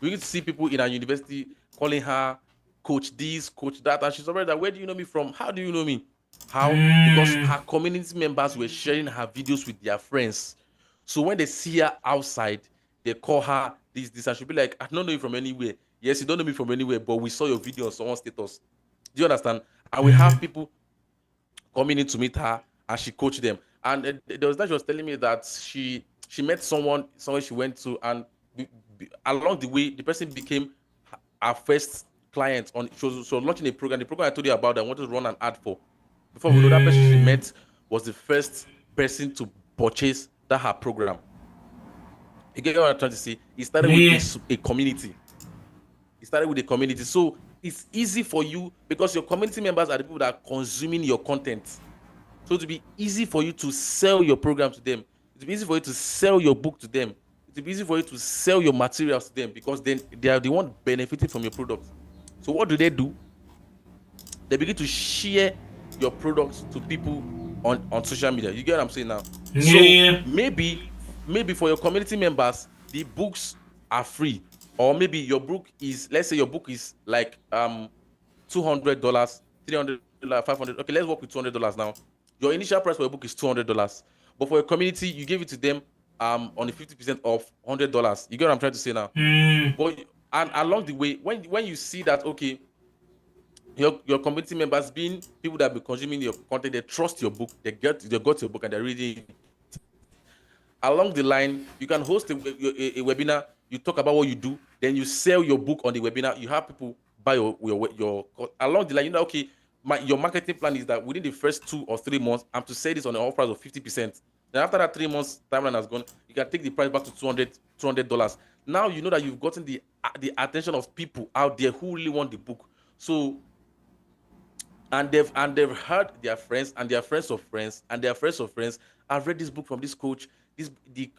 We get to see people in our university calling her coach this, coach that, and she's already like, where do you know me from? How do you know me? How? Because her community members were sharing her videos with their friends. So when they see her outside, they call her this. I should be like, I don't know you from anywhere. Yes, you don't know me from anywhere, but we saw your video on someone's status. Do you understand? And we have people coming in to meet her, and she coached them. And there was that she was telling me that she met someone she went to, and along the way, the person became our first client. On she was launching a program. The program I told you about, that I wanted to run an ad for. Before we know, that person she met was the first person to purchase that her program. You get what I'm trying to say? It started with a community. It started with a community. So it's easy for you, because your community members are the people that are consuming your content. So it will be easy for you to sell your program to them. It will be easy for you to sell your book to them. It will be easy for you to sell your materials to them, because then they are the one benefiting from your product. So what do? They begin to share your products to people on social media. You get what I'm saying now? So maybe for your community members, the books are free. Or maybe your book is, let's say your book is like $200, $300, $500. Okay, let's work with $200 now. Your initial price for your book is $200, but for your community, you give it to them on a 50% off, $100. You get what I'm trying to say now? But and along the way, when you see that, okay, your community members, being people that be consuming your content, they trust your book, they got your book, and they're reading it. Along the line, you can host a webinar. You talk about what you do, then you sell your book on the webinar. You have people buy your along the line. You know, okay, your marketing plan is that within the first 2 or 3 months, I'm to sell this on an offer price of 50%. Then after that 3 months timeline has gone, you can take the price back to $200. Now you know that you've gotten the attention of people out there who really want the book. So, and they've heard their friends and their friends of friends and their friends of friends. I've read this book from this coach.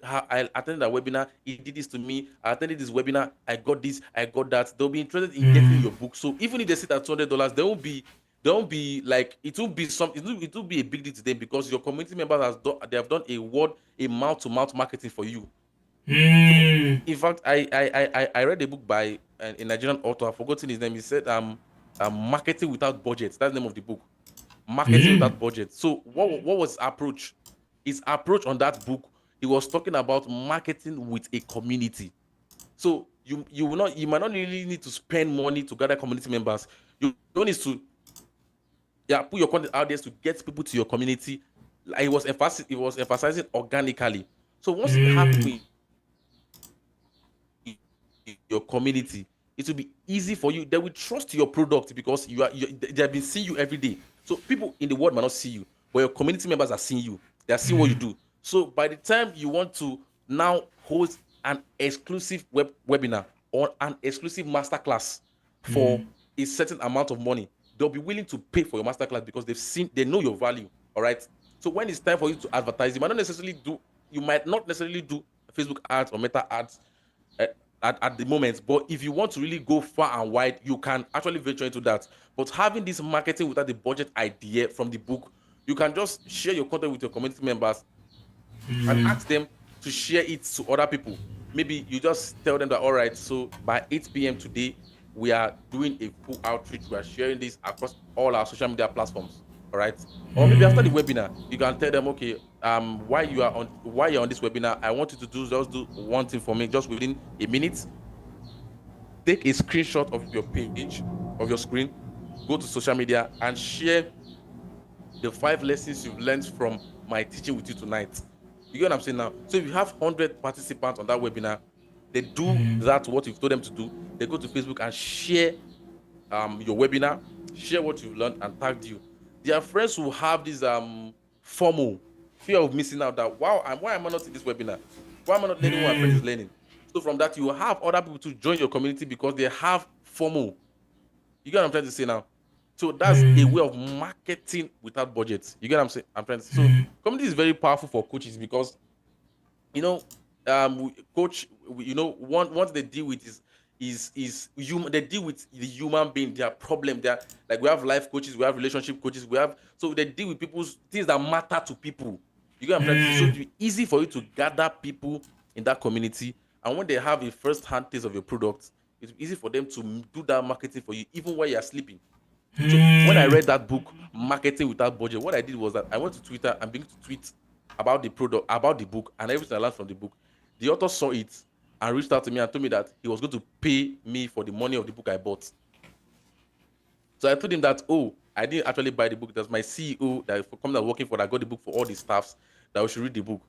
I attended a webinar. He did this to me. I attended this webinar. I got this. I got that. They'll be interested in getting your book. So even if they sit at $200, they won't be like, it will be a big deal to them, because your community members have done a mouth-to-mouth marketing for you. So, in fact, I read a book by a Nigerian author. I've forgotten his name. He said marketing without budget. That's the name of the book. Marketing without budget. So what was his approach? His approach on that book, he was talking about marketing with a community. So you might not really need to spend money to gather community members. You don't need to put your content out there to get people to your community. Like, it was emphasizing organically. So once you have people in your community, it will be easy for you. They will trust your product, because they have been seeing you every day. So people in the world might not see you, but your community members are seeing you. They are seeing what you do. So by the time you want to now host an exclusive webinar or an exclusive masterclass for a certain amount of money, they'll be willing to pay for your masterclass, because they know your value. All right. So when it's time for you to advertise, you might not necessarily do Facebook ads or Meta ads at the moment. But if you want to really go far and wide, you can actually venture into that. But having this marketing without the budget idea from the book, you can just share your content with your community members and ask them to share it to other people. Maybe you just tell them that, all right, so by 8 p.m. today, we are doing a full outreach. We are sharing this across all our social media platforms. All right. Or maybe after the webinar, you can tell them, okay, while you're on this webinar, I want you to just do one thing for me, just within a minute. Take a screenshot of your page, of your screen, go to social media and share the 5 lessons you've learned from my teaching with you tonight. You get what I'm saying now? So if you have 100 participants on that webinar, they do that, what you've told them to do. They go to Facebook and share your webinar, share what you've learned, and tag you. There are friends who have this FOMO, fear of missing out, that why am I not in this webinar? Why am I not learning what my friend is learning? So from that, you will have other people to join your community because they have FOMO. You get what I'm trying to say now? So that's a way of marketing without budget. You get what I'm saying? I'm trying to say. So community is very powerful for coaches because, coach, what they deal with is human. They deal with the human being, their problem. They're like, we have life coaches, we have relationship coaches, so they deal with people's things that matter to people. You get what I'm trying to say? So it's easy for you to gather people in that community, and when they have a first-hand taste of your product, it's easy for them to do that marketing for you, even while you're sleeping. So when I read that book, Marketing Without Budget, what I did was that I went to Twitter and began to tweet about the product, about the book, and everything I learned from the book. The author saw it, and reached out to me and told me that he was going to pay me for the money of the book I bought. So I told him that, oh, I didn't actually buy the book. That's my CEO that company working for that got the book for all the staffs that we should read the book.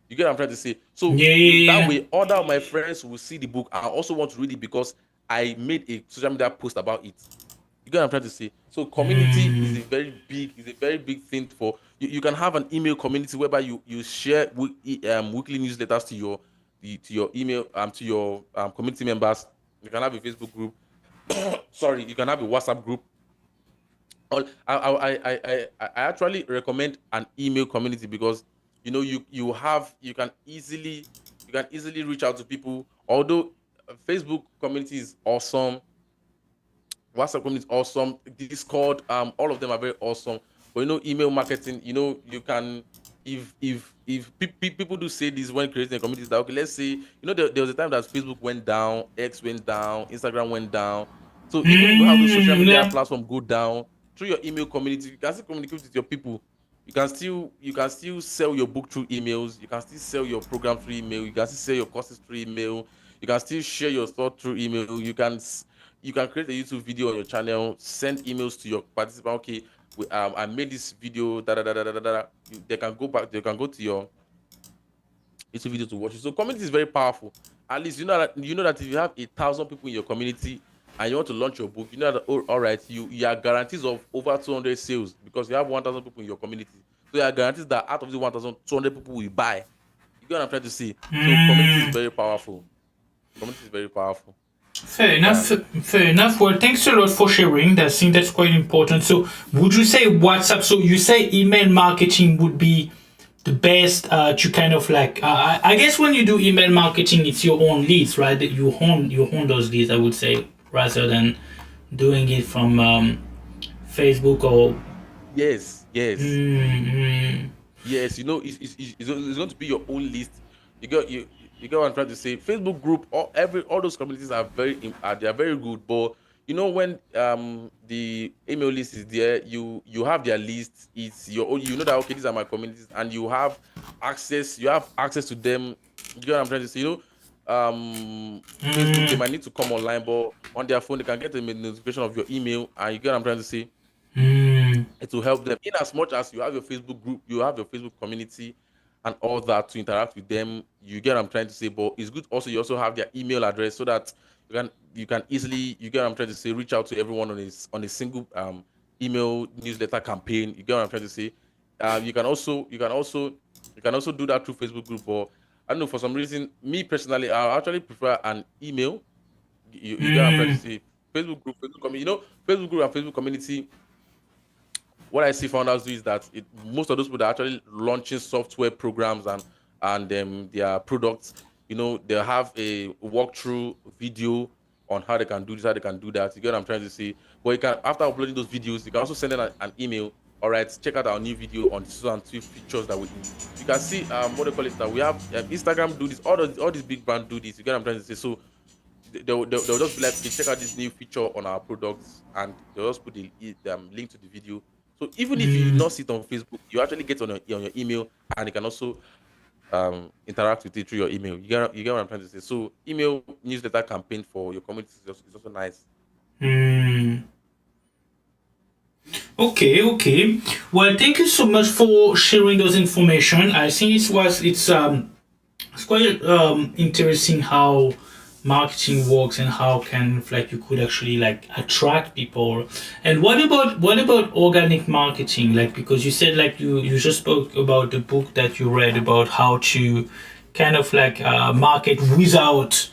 You get what I'm trying to say? So that way, other of my friends will see the book. I also want to read it because I made a social media post about it. You get what I'm trying to say? So community is a very big thing for you. You can have an email community whereby you share weekly newsletters to your email to your community members. You can have a Facebook group. Sorry, you can have a WhatsApp group. I actually recommend an email community because you can easily reach out to people. Although Facebook community is awesome, WhatsApp community is awesome, Discord, all of them are very awesome. But email marketing, you can if people do say this when creating a community, that okay, let's say there was a time that Facebook went down, X went down, Instagram went down. So even if you have those social media platform go down, through your email community, you can still communicate with your people. You can still sell your book through emails. You can still sell your program through email. You can still sell your courses through email. You can still share your thought through email. You can create a YouTube video on your channel, send emails to your participants. Okay, I made this video. They can go back. They can go to your YouTube video to watch it. So community is very powerful. At least you know that if you have 1,000 people in your community and you want to launch your book, you know that all right, you are guarantees of over 200 sales because you have 1,000 people in your community. So you are guarantees that out of the 1,200 people will buy. You get what I'm trying to say? So community is very powerful. Community is very powerful. Fair enough. Fair enough. Well, thanks a lot for sharing. I think that's quite important. So, would you say WhatsApp? So, you say email marketing would be the best to kind of like. I guess when you do email marketing, it's your own leads, right? That you own those leads. I would say rather than doing it from Facebook or. Yes. Yes. It's going to be your own list. You get what I'm trying to say. Facebook group, all those communities are they are very good. But when the email list is there, you have their list. It's your own. You know that okay, these are my communities, and you have access. You have access to them. You get what I'm trying to say. Facebook, they might need to come online, but on their phone they can get a notification of your email, and you get what I'm trying to say. It will help them in as much as you have your Facebook group, you have your Facebook community and all that to interact with them. You get what I'm trying to say, but it's good also you also have their email address so that you can easily, you get what I'm trying to say, reach out to everyone on a single email newsletter campaign. You get what I'm trying to say. You can also do that through Facebook group, but I don't know, for some reason, me personally, I actually prefer an email. You get what I'm trying to say. Facebook group, Facebook community, Facebook group and Facebook community. What I see founders do is that most of those people that are actually launching software programs and their products, they'll have a walkthrough video on how they can do this, how they can do that. You get what I'm trying to say? But you can, after uploading those videos, you can also send them an email. All right, check out our new video on so and 2 features that you can see. What they call it, that we have Instagram do this. All these big brands do this. You get what I'm trying to say? So they'll just be like, okay, check out this new feature on our products, and they'll just put the link to the video. So even if you not see it on Facebook, you actually get on your email, and you can also interact with it through your email. You get what I'm trying to say? So email newsletter campaign for your community is also nice. Okay. Well, thank you so much for sharing those information. I think it's quite interesting how marketing works and how you could actually like attract people. And what about organic marketing? Like, because you said like you just spoke about the book that you read about how to kind of like market without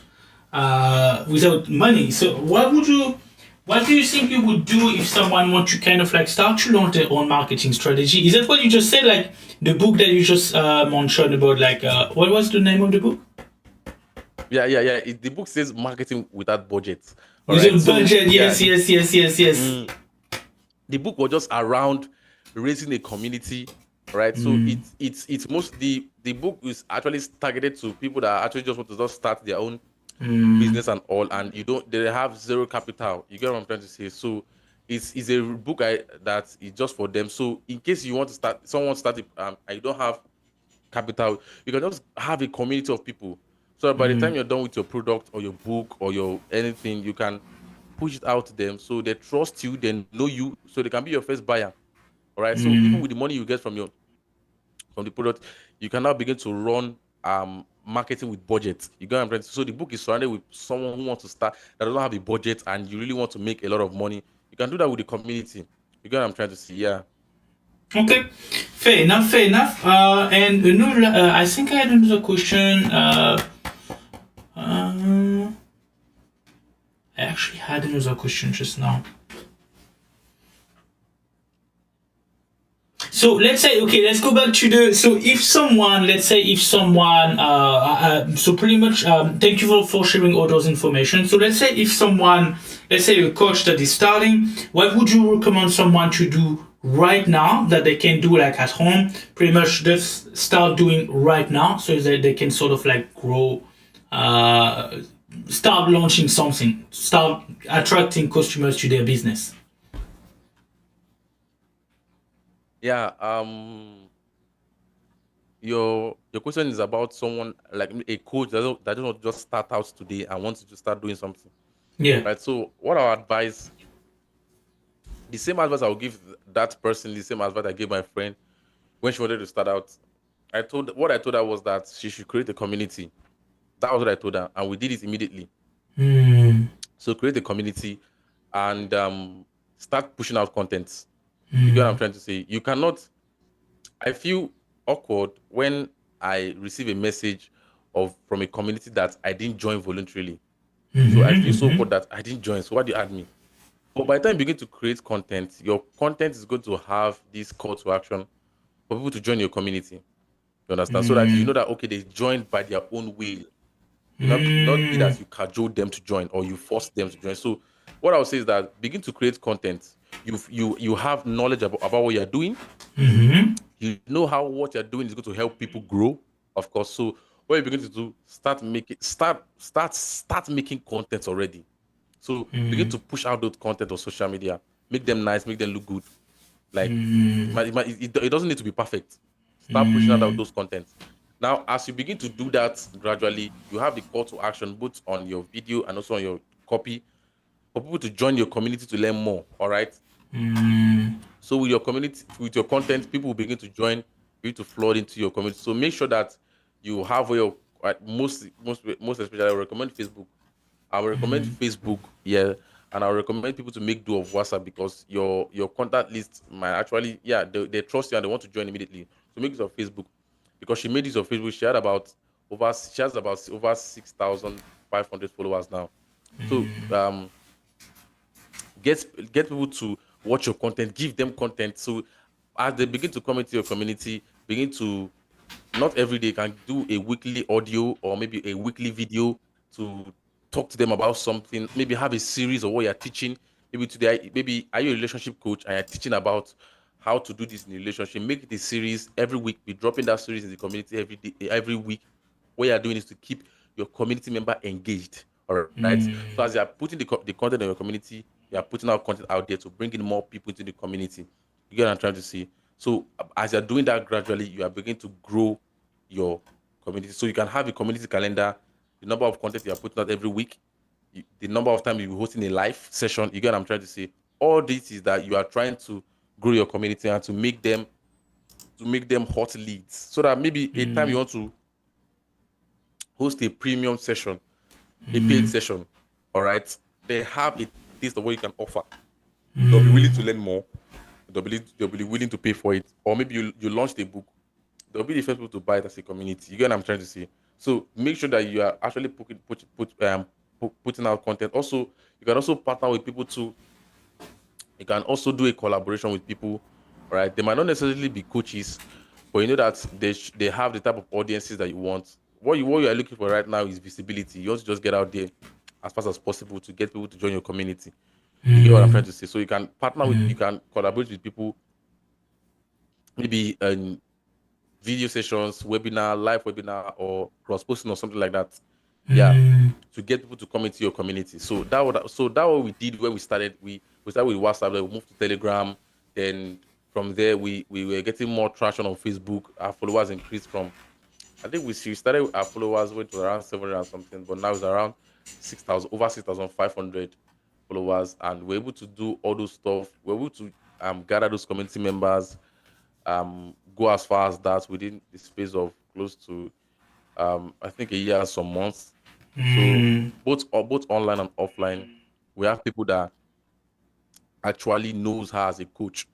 money. So what do you think you would do if someone wants to kind of like start to launch their own marketing strategy? Is that what you just said? Like the book that you just mentioned about like what was the name of the book? Yeah. The book says marketing without budget. Without budget, yes. The book was just around raising a community, right? So it's mostly the book is actually targeted to people that actually just want to just start their own business and all, and they have zero capital. You get what I'm trying to say? So it's a book that is just for them. So in case you want to start and you don't have capital, you can just have a community of people. So by the time you're done with your product or your book or your anything, you can push it out to them so they trust you, they know you, so they can be your first buyer. All right. So even with the money you get from the product, you can now begin to run marketing with budget. You get what I'm trying to say? So the book is surrounded with someone who wants to start that doesn't have a budget and you really want to make a lot of money. You can do that with the community. You get what I'm trying to say? Yeah. Okay, fair enough, fair enough. And another, I think I had another question. I actually had another question just now. So let's say, okay, let's go back to the. So if someone, let's say, if someone, so pretty much, thank you for sharing all those information. So let's say if someone, let's say a coach that is starting, what would you recommend someone to do right now that they can do like at home? Pretty much just start doing right now so that they can sort of like grow, start launching something, start attracting customers to their business. Yeah. Your question is about someone like a coach that doesn't just start out today and wants to start doing something. Yeah. Right. So what I advise, the same advice I'll give that person, the same advice I gave my friend when she wanted to start out. I told her was that she should create a community. That was what I told her, and we did it immediately. So create a community and start pushing out content. You get what I'm trying to say? You cannot. I feel awkward when I receive a message from a community that I didn't join voluntarily. So I feel so awkward that I didn't join. So why do you add me? But by the time you begin to create content, your content is going to have this call to action for people to join your community. You understand? So that you know that okay, they joined by their own will. Not be that you cajole them to join or you force them to join. So what I would say is that begin to create content. You have knowledge about what you're doing. You know how what you're doing is going to help people grow, of course. So what you begin to do, start making content already. So begin to push out those content on social media. Make them nice, make them look good. Like it doesn't need to be perfect. Start pushing out those contents. Now, as you begin to do that gradually, you have the call to action both on your video and also on your copy for people to join your community to learn more. All right. So with your community, with your content, people will begin to join, begin to flood into your community. So make sure that you have your most especially I recommend Facebook. I will recommend Facebook, yeah, and I will recommend people to make do of WhatsApp because your contact list might actually, yeah, they trust you and they want to join immediately. So make use of Facebook because she made use of Facebook. She has about over 6,500 followers now. So get people to watch your content, give them content. So as they begin to come into your community, begin to not every day can do a weekly audio or maybe a weekly video to talk to them about something. Maybe have a series of what you're teaching. Maybe today, maybe are you a relationship coach and you're teaching about how to do this in a relationship? Make it a series every week. Be dropping that series in the community every day, every week. What you're doing is to keep your community member engaged. All right. So as you're putting the content in your community, you're putting out content out there to bring in more people into the community. You get what I'm trying to say? So as you're doing that gradually, you are beginning to grow your community. So you can have a community calendar, the number of content you are putting out every week, the number of times you're hosting a live session. You get what I'm trying to say? All this is that you are trying to grow your community and to make them hot leads. So that maybe a time you want to host a premium session, a paid session, all right, they have a taste of what you can offer. They'll be willing to learn more. They'll be willing to pay for it. Or maybe you launched a book. They'll be the first people to buy it as a community. You get what I'm trying to say? So make sure that you are actually putting out content. Also, you can also partner with people too. You can also do a collaboration with people, right? They might not necessarily be coaches, but you know that they have the type of audiences that you want. What you are looking for right now is visibility. You want to just get out there as fast as possible to get people to join your community. You get what I'm trying to say? So you can you can collaborate with people, maybe video sessions, webinar, live webinar, or cross posting or something like that. Yeah, to get people to come into your community. So that what we did when we started. We started with WhatsApp, then we moved to Telegram. Then from there we were getting more traction on Facebook. Our followers increased from I think we started with our followers went to around 700 and something, but now it's around 6,000, over 6,500 followers, and we're able to do all those stuff. We're able to gather those community members, go as far as that within the space of close to I think a year and some months. So both online and offline, we have people that actually knows her as a coach.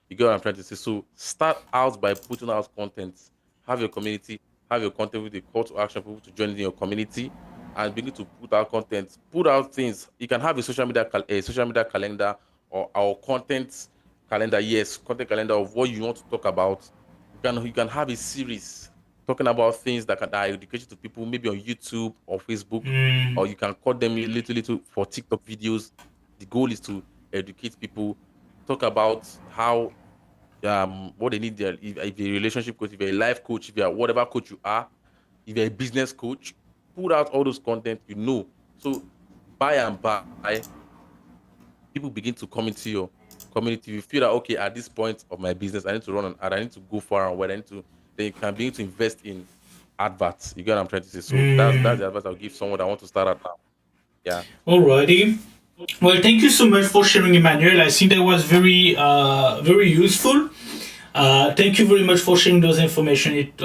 You get what I'm trying to say? So start out by putting out content. Have your community, have your content with a call to action for people to join in your community and begin to put out content. Put out things. You can have a social media calendar or our content calendar. Yes, content calendar of what you want to talk about. You can have a series talking about things that are education to people, maybe on YouTube or Facebook, or you can cut them a little for TikTok videos. The goal is to educate people, talk about how what they need there. If you're a relationship coach, if you're a life coach, if you're whatever coach you are, if you're a business coach, put out all those content, So by and by, people begin to come into your community. You feel that okay, at this point of my business, I need to run an ad, I need to go far and wide, then you can begin to invest in adverts. You get what I'm trying to say? So that's the advice I'll give someone that want to start out now. Yeah. Alrighty. Well, thank you so much for sharing, Emmanuel. I think that was very useful. Thank you very much for sharing those information. It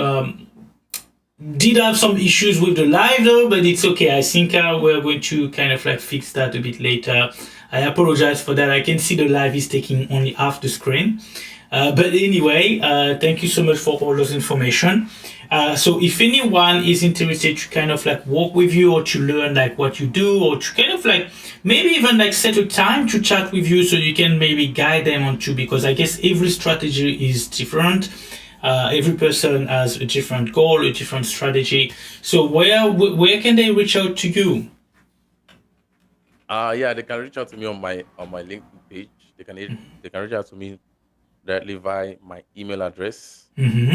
did have some issues with the live though, but it's okay. I think we're going to kind of like fix that a bit later. I apologize for that. I can see the live is taking only half the screen. But anyway, thank you so much for all those information. So if anyone is interested to kind of like work with you or to learn like what you do or to kind of like maybe even like set a time to chat with you so you can maybe guide them onto, because I guess every strategy is different. Every person has a different goal, a different strategy. So where can they reach out to you? Yeah, they can reach out to me on my LinkedIn page. They can reach out to me directly via my email address.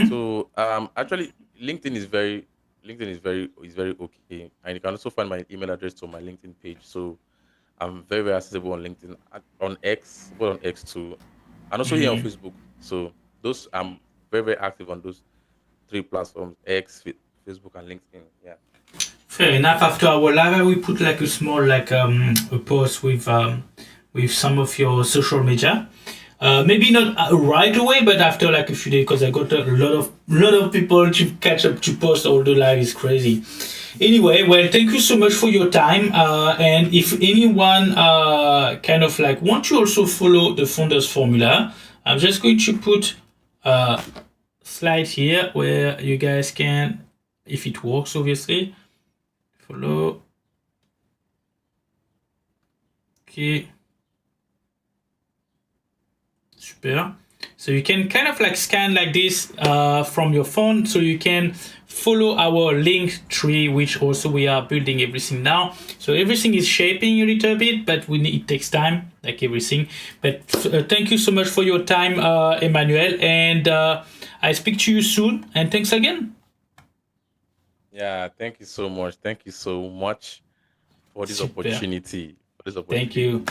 So actually LinkedIn is very okay, and you can also find my email address on my LinkedIn page. So I'm very accessible on LinkedIn, on X, but on X too, and also here on Facebook. So those I'm very active on those three platforms: X, Facebook, and LinkedIn. Yeah. Fair enough. After our live, I will put like a small a post with some of your social media. Maybe not right away, but after like a few days, because I got a lot of people to catch up to post all the live. Is crazy. Anyway, well, thank you so much for your time. And if anyone kind of like want to also follow the Founders Formula, I'm just going to put a slide here where you guys can, if it works, obviously, follow. Okay. Super. So you can kind of like scan like this from your phone, so you can follow our link tree, which also we are building everything now. So everything is shaping a little bit, but it takes time, like everything. But thank you so much for your time, Emmanuel, and I speak to you soon. And thanks again. Yeah, thank you so much. Thank you so much for this opportunity. Thank you.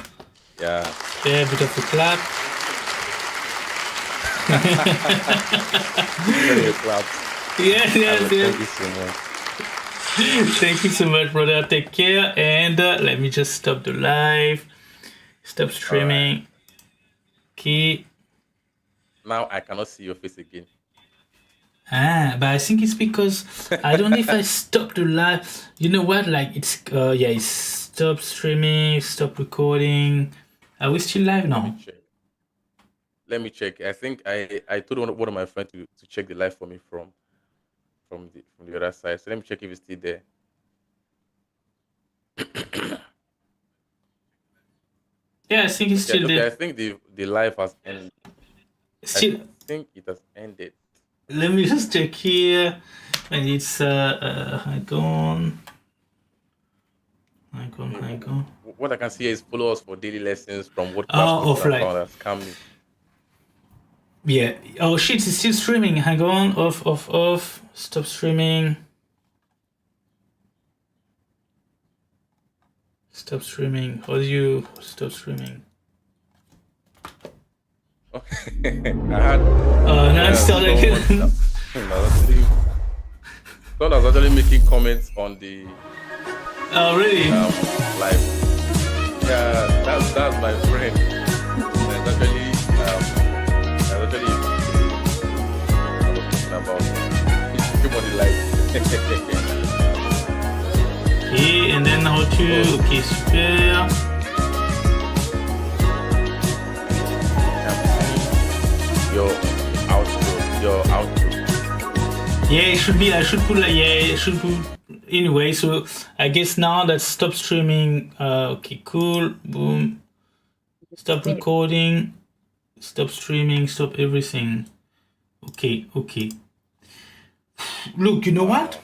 Yeah. A bit of a clap. Yes. Thank you so much. Thank you so much, brother. Take care. And let me just stop the live. Stop streaming. Right. Okay. Now I cannot see your face again. But I think it's because I don't know if I stop the live. You know what? Like it's it's stop streaming, stop recording. Are we still live now? Let me check. I think I told one of my friends to check the live for me from the other side. So let me check if it's still there. Yeah, I think it's still there. I think the live has ended. Still, I think it has ended. Let me just check here. And it's hang on. What I can see is follow us for daily lessons from what offline that's coming. Yeah. Oh shit, it's still streaming. Hang on. Off. Stop streaming. Stop streaming. How do you stop streaming? I had. Now it's still like. Someone was actually making comments on the Oh, really? live. Yeah, that's my friend. That's actually about the live. Okay, and then how to okay, super. Your outro. Yeah, it should be. I should put like it should put anyway. So I guess now that stop streaming. Okay, cool. Boom. Stop recording. Stop streaming. Stop everything. Okay. Look, you know what?